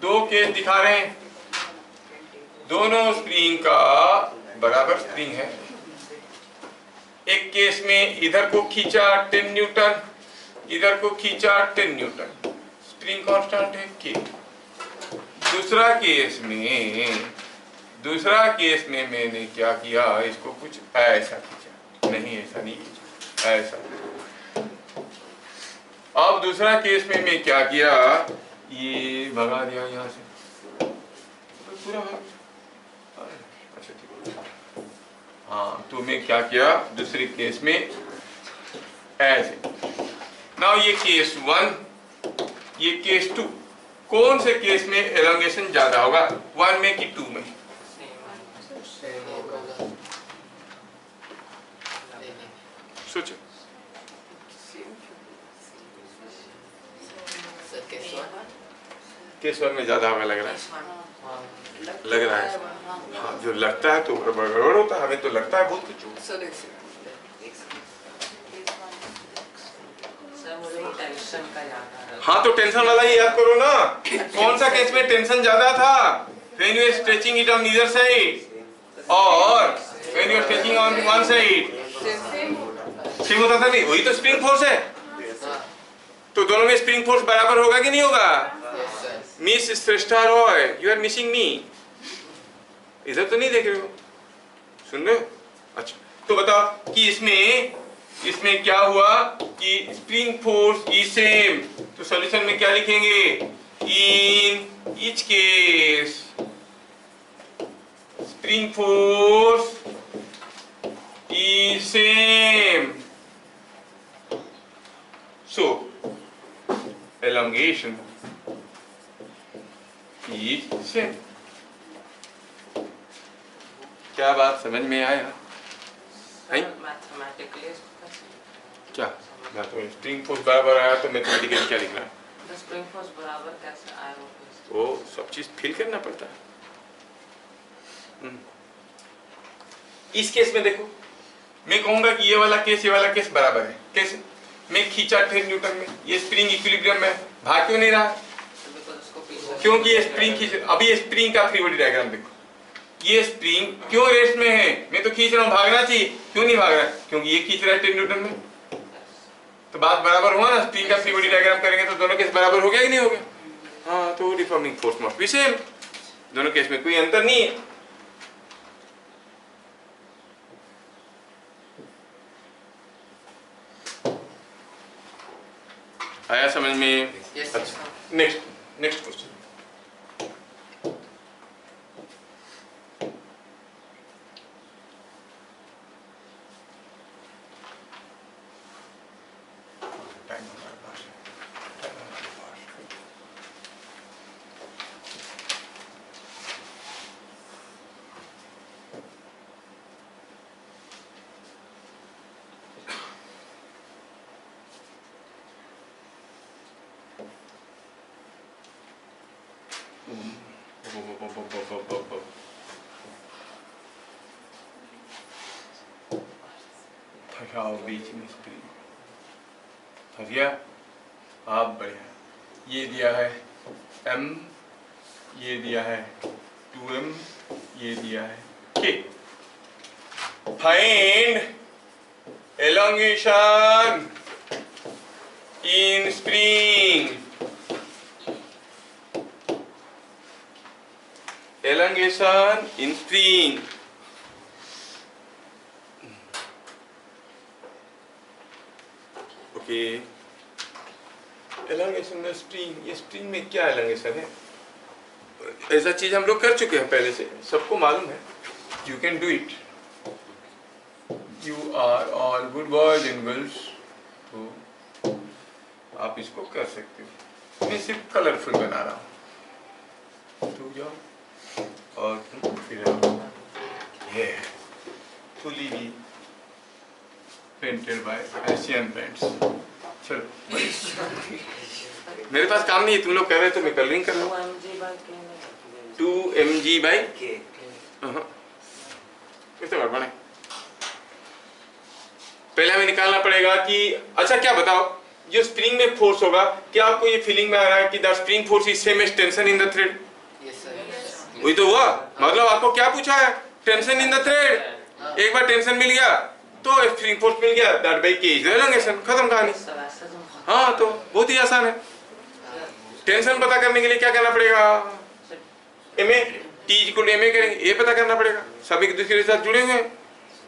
दो केस दिखा रहे हैं, दोनों स्प्रिंग का बराबर स्प्रिंग है। एक केस में इधर को खींचा 10 न्यूटन, इधर को खींचा 10 न्यूटन, स्प्रिंग कांस्टेंट है K। दूसरा केस में मैंने क्या किया, इसको कुछ ऐसा खींचा, नहीं ऐसा नहीं खींचा, ऐसा। अब दूसरा केस में मैं क्या किया, ये भगा दिया यहाँ से पूरा भाग। अच्छा ठीक है। हाँ तो मैं क्या किया दूसरे केस में ऐसे। नाउ ये केस 1, ये केस 2, कौन से केस में एलोंगेशन ज्यादा होगा, 1 में कि 2 में? सोचो। केस 1 में ज्यादा होगा लग रहा है, लग रहा है। हाँ जो लगता है तो गड़बड़ होता है, हमें तो लगता है बहुत कुछ। सर मुझे वो टेंशन का याद आ रहा है। हाँ तो टेंशन वाला ही याद करो ना। कौन सा केस में टेंशन ज्यादा था? When you are stretching it on either side और when you are stretching on one side same होता था नहीं? वही तो स्प्रिंग फोर्स है। तो दोनों में स्प्रिंग फोर्स बराबर होगा कि नहीं होगा? Miss Shreshtha Roy, you are missing me. इधर तो नहीं देख रहे हो, सुन रहे हो? अच्छा तो बताओ कि इसमें क्या हुआ कि स्प्रिंग फोर्स इज सेम। तो सॉल्यूशन में क्या लिखेंगे? In each case spring force is same, so elongation is same। क्या बात समझ में आया? मैथमेटिकली क्या मैं तो स्प्रिंग फोर्स बराबर आया तो मैथमेटिकली क्या लिखना है? स्प्रिंग फोर्स बराबर कैसे आया वो? वो सब चीज फील करना पड़ता है। इस केस में देखो, मैं कहूंगा कि ये वाला केस बराबर है। कैसे? मैं खींचा 10 न्यूटन में, ये स्प्रिंग इक्विलिब्रियम में, भाग क्यों नहीं रहा? क्योंकि ये स्प्रिंग खींच, अभी ये स्प्रिंग का फ्री बॉडी डायग्राम देखो, ये स्प्रिंग क्यों रेस्ट में है? मैं तो खींच रहा हूँ, भागना चाहिए, क्यों नहीं भाग रहा? क्योंकि ये खींच रहा है 10 न्यूटन में। तो बात बराबर हुआ ना? स्प्रिंग का फ्री बॉडी डायग्राम करेंगे तो दोनों केस बराबर हो गया कि नहीं हो गया? हाँ तो deforming force must be same, दोनों केस में कोई अंतर नहीं है। आया समझ में? अच्छा नेक्स्ट क्वेश्चन। बिठाओ बीच में स्प्रिंग। हरिया आप बढ़िया। ये दिया है m, ये दिया है 2m, ये दिया है k। Find elongation in spring। elongation in spring। Okay, elongation में स्प्रिंग, ये स्प्रिंग में क्या elongation है? ऐसा चीज हम लोग कर चुके हैं पहले से, सबको मालूम है। You can do it, you are all good boys and girls, तो आप इसको कर सकते हो। मैं सिर्फ कलरफुल बना रहा हूँ, तो जाओ और फिर ये फुली भी पेंटेड बाय एशियन पेंट्स। चलो मेरे पास काम नहीं है, तुम लोग कह रहे हो तो मैं कलरिंग कर रहा हूँ। 2mg/k। कैसे बने? पहले हमें निकालना पड़ेगा कि अच्छा क्या बताओ, जो स्प्रिंग में फोर्स होगा, क्या आपको ये फीलिंग में आ रहा है कि the spring force is same as tension in the thread? वही तो हुआ, मतलब आपको क्या पूछा है? Tension in the thread. एक बार टेंशन मिल गया तो स्प्रिंग फोर्स मिल गया, दैट बाय के इज एलोंगेशन, खत्म कहानी। हाँ, तो बहुत ही आसान है। टेंशन पता करने के लिए क्या करना पड़ेगा? M A, T equal M A करेंगे, ये पता करना पड़ेगा। सब एक दूसरे के साथ जुड़े हुए हैं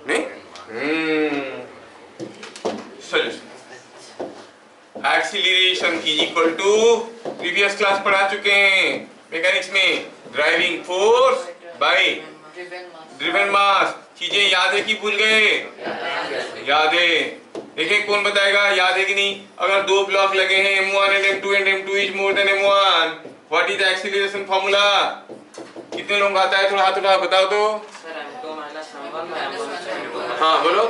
नहीं? Solution acceleration is equal to, previous class पढ़ा चुके हैं मैकेनिक्स में, driving force by driven mass. चीजें याद है कि भूल गए? याद है। देखिए कौन बताएगा, याद है कि नहीं? अगर दो ब्लॉक लगे हैं m1 and m2 and m2 is more than m1, what is the acceleration formula? कितने लोगों को आता है? थोड़ा हाथ उठा बताओ तो। हाँ बोलो।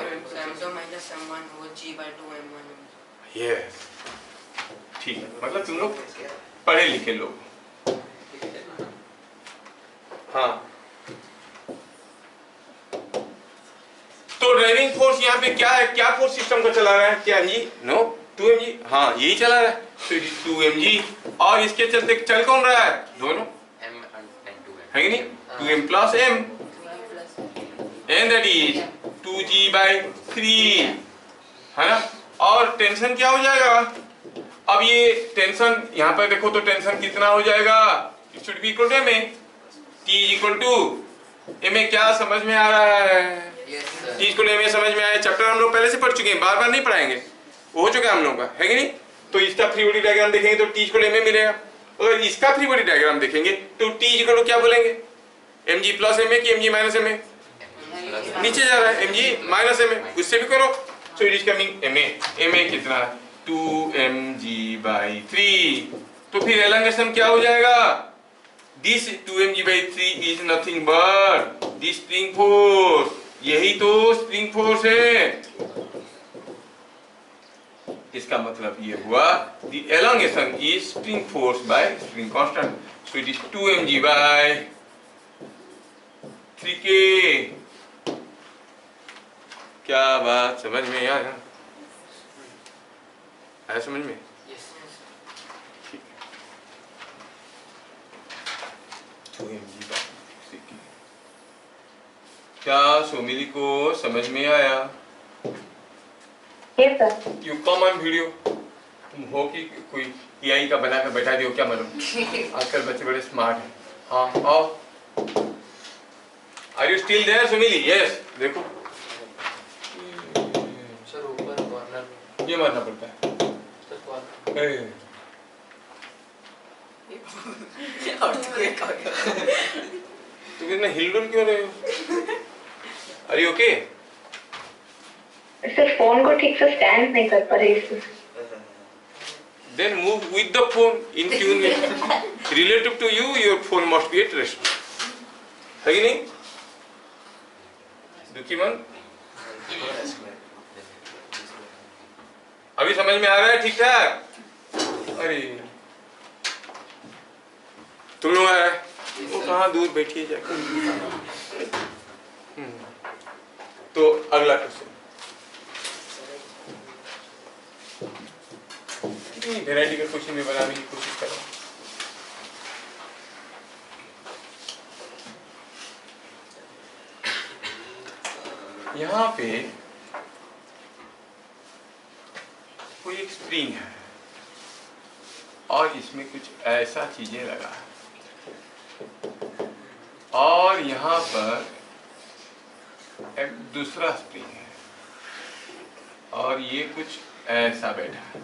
यस, ठीक है, मतलब तुम लोग पढ़े लिखे लोग। हाँ, तो ड्राइविंग फोर्स यहाँ पे क्या है? क्या फोर्स सिस्टम का चला रहा है? क्या mg? No, 2mg। हाँ, यही चला रहा है, तो 2mg। और इसके चलते चल कौन रहा है? दोनों है कि नहीं? 2m plus m, and that is 2g/3, है ना? और टेंशन क्या हो जाएगा? अब ये टेंशन यहाँ पर देखो तो टेंशन कितना हो जाएगा? It should be equal to ma, t is equal to ma। क्या समझ में आ रहा है? t इक्वल टू ma समझ में आया? चैप्टर हम लोग पहले से पढ़ चुके हैं, बार बार नहीं पढ़ाएंगे, वो हो चुका है हम लोग का, है कि नहीं? तो इसका फ्री बॉडी डायग्राम देखेंगे तो t इक्वल टू ma मिलेगा। अगर इसका फ्री बॉडी डायग्राम देखेंगे तो t इक्वल टू क्या बोलेंगे? mg प्लस ma कि mg माइनस ma? नीचे जा रहा है mg माइनस ma, उससे भी करो। सो इट इज कमिंग ma कितना? 2mg/3। तो फिर एलोंगेशन क्या हो जाएगा? This 2mg/3 is nothing but this spring force. यही तो स्प्रिंग फोर्स है। इसका मतलब ये हुआ the elongation is spring force by spring constant. So it is 2mg/3k। क्या बात समझ में आया? आया समझ में? ठीक है, 2mg/3k। क्या सोमिली को समझ में आया? Yes, sir. You come on video. तुम हो कि कोई AI का बना कर बैठा दियो, क्या मालूम? आजकल बच्चे बड़े स्मार्ट हैं। हाँ, आओ। Are you still there Somili? Yes, देखो सर ऊपर कॉर्नर ये मारना पड़ता है। सर कॉर्नर तुम इतना हिलडुल क्यों रहे हो? Are you okay? Sir phone को ठीक से स्टैंड नहीं कर पा रही इसमें। Then move with the phone in tune with. Relative to you, your phone must be at rest. है कि नहीं? दुखी मन? अभी समझ में आ रहा है ठीक ठाक? अरे तुम लोग आ रहा है? वो कहाँ दूर बैठी है जाकर। तो अगला क्वेश्चन नहीं, वैरायटी का क्वेश्चन में बनाने की कोशिश कर रहा हूँ। यहाँ पे कोई एक स्प्रिंग है और इसमें कुछ ऐसा चीजें लगा है और यहाँ पर एक दूसरा स्प्रिंग है और ये कुछ ऐसा बैठा है।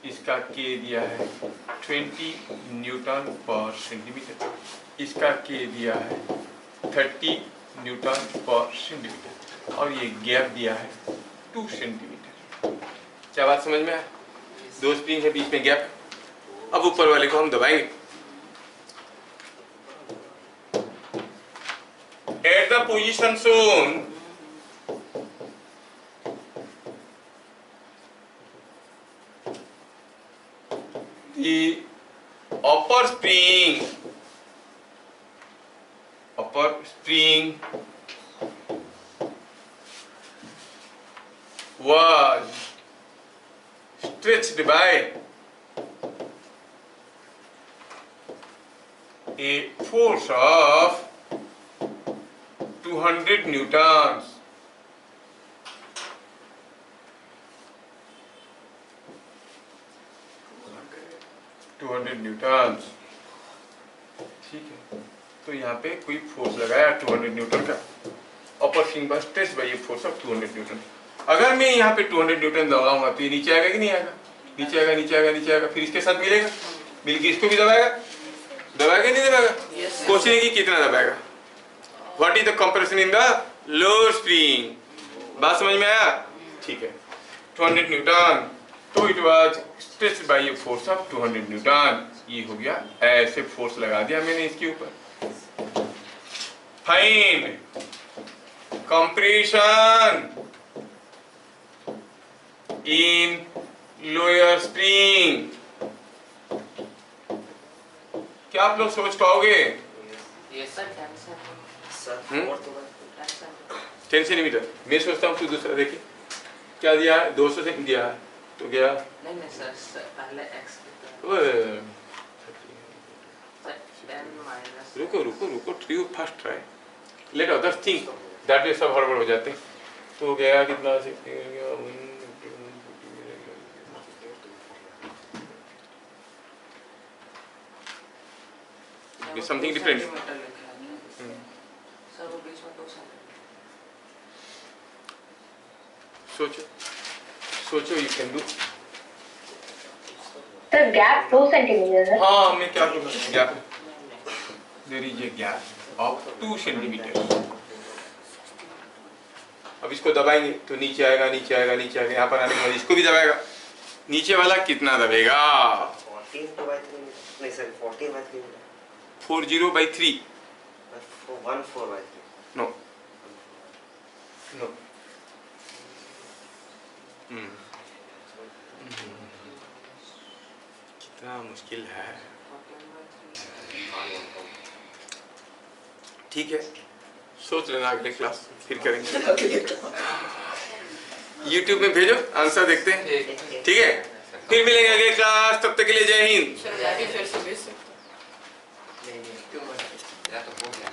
इसका के दिया है 20 न्यूटन पर सेंटीमीटर, इसका के दिया है 30 न्यूटन पर सेंटीमीटर और ये गैप दिया है 2 सेंटीमीटर। क्या बात समझ में आया? दो स्प्रिंग है, बीच में गैप। अब ऊपर वाले को हम दबाएंगे। At the position shown the upper spring was stretched by a force of 200 newtons. Newton's, ठीक है। तो यहाँ पे कोई फोर्स लगाया 200 न्यूटन का, अपर स्प्रिंग बस stretch by force of 200 Newton. अगर मैं यहाँ पे 200 न्यूटन दबाऊंगा तो ये नीचे आएगा कि नहीं आएगा? नीचे आएगा, नीचे आएगा, नीचे आएगा, फिर इसके साथ मिलेगा, मिलके इसको भी दबाएगा, दबाएगा नहीं दबाएगा? क्वेश्चन है कि कितना दबाएगा। What is the compression in the lower spring? बात समझ में आया? ठीक है। 200 न्यूटन, तो it was stretched by a force of 200 newton. ये हो गया, ऐसे फोर्स लगा दिया मैंने इसके ऊपर। Find compression in lower spring. क्या आप लोग सोच पाओगे? Yes sir, 10 10 centimetre. मैं सोचता हूँ, तू दूसरा देखिए क्या दिया है, 200 से दिया है तो गया। नहीं नहीं सर, पहले x रुको रुको रुको, true first try, let others think, that way सब हड़बड़ हो जाते हैं। तो गया कितना से समथिंग डिफरेंट। सर वो बीच में 2 सेंटीमीटर। सोचो सोचो, you can do. The gap 2 centimeters. हाँ, मैं क्या करूँगा? Gap, there is a gap of 2 centimetre. अब इसको दबाएंगे तो नीचे आएगा, नीचे आएगा, नीचे आएगा, यहाँ पर आने के बाद इसको भी दबाएगा। नीचे वाला कितना दबेगा? 14/3 नहीं सर, 14/3 40/3 14/3 नो नो। कितना मुश्किल है। ठीक है, सोच लेना, अगले क्लास फिर करेंगे। YouTube में भेजो, आंसर देखते हैं। ठीक है, फिर मिलेंगे अगले क्लास, तब तक के लिए जय हिंद। फिर से भेज सकते हो। नहीं नहीं, क्यों?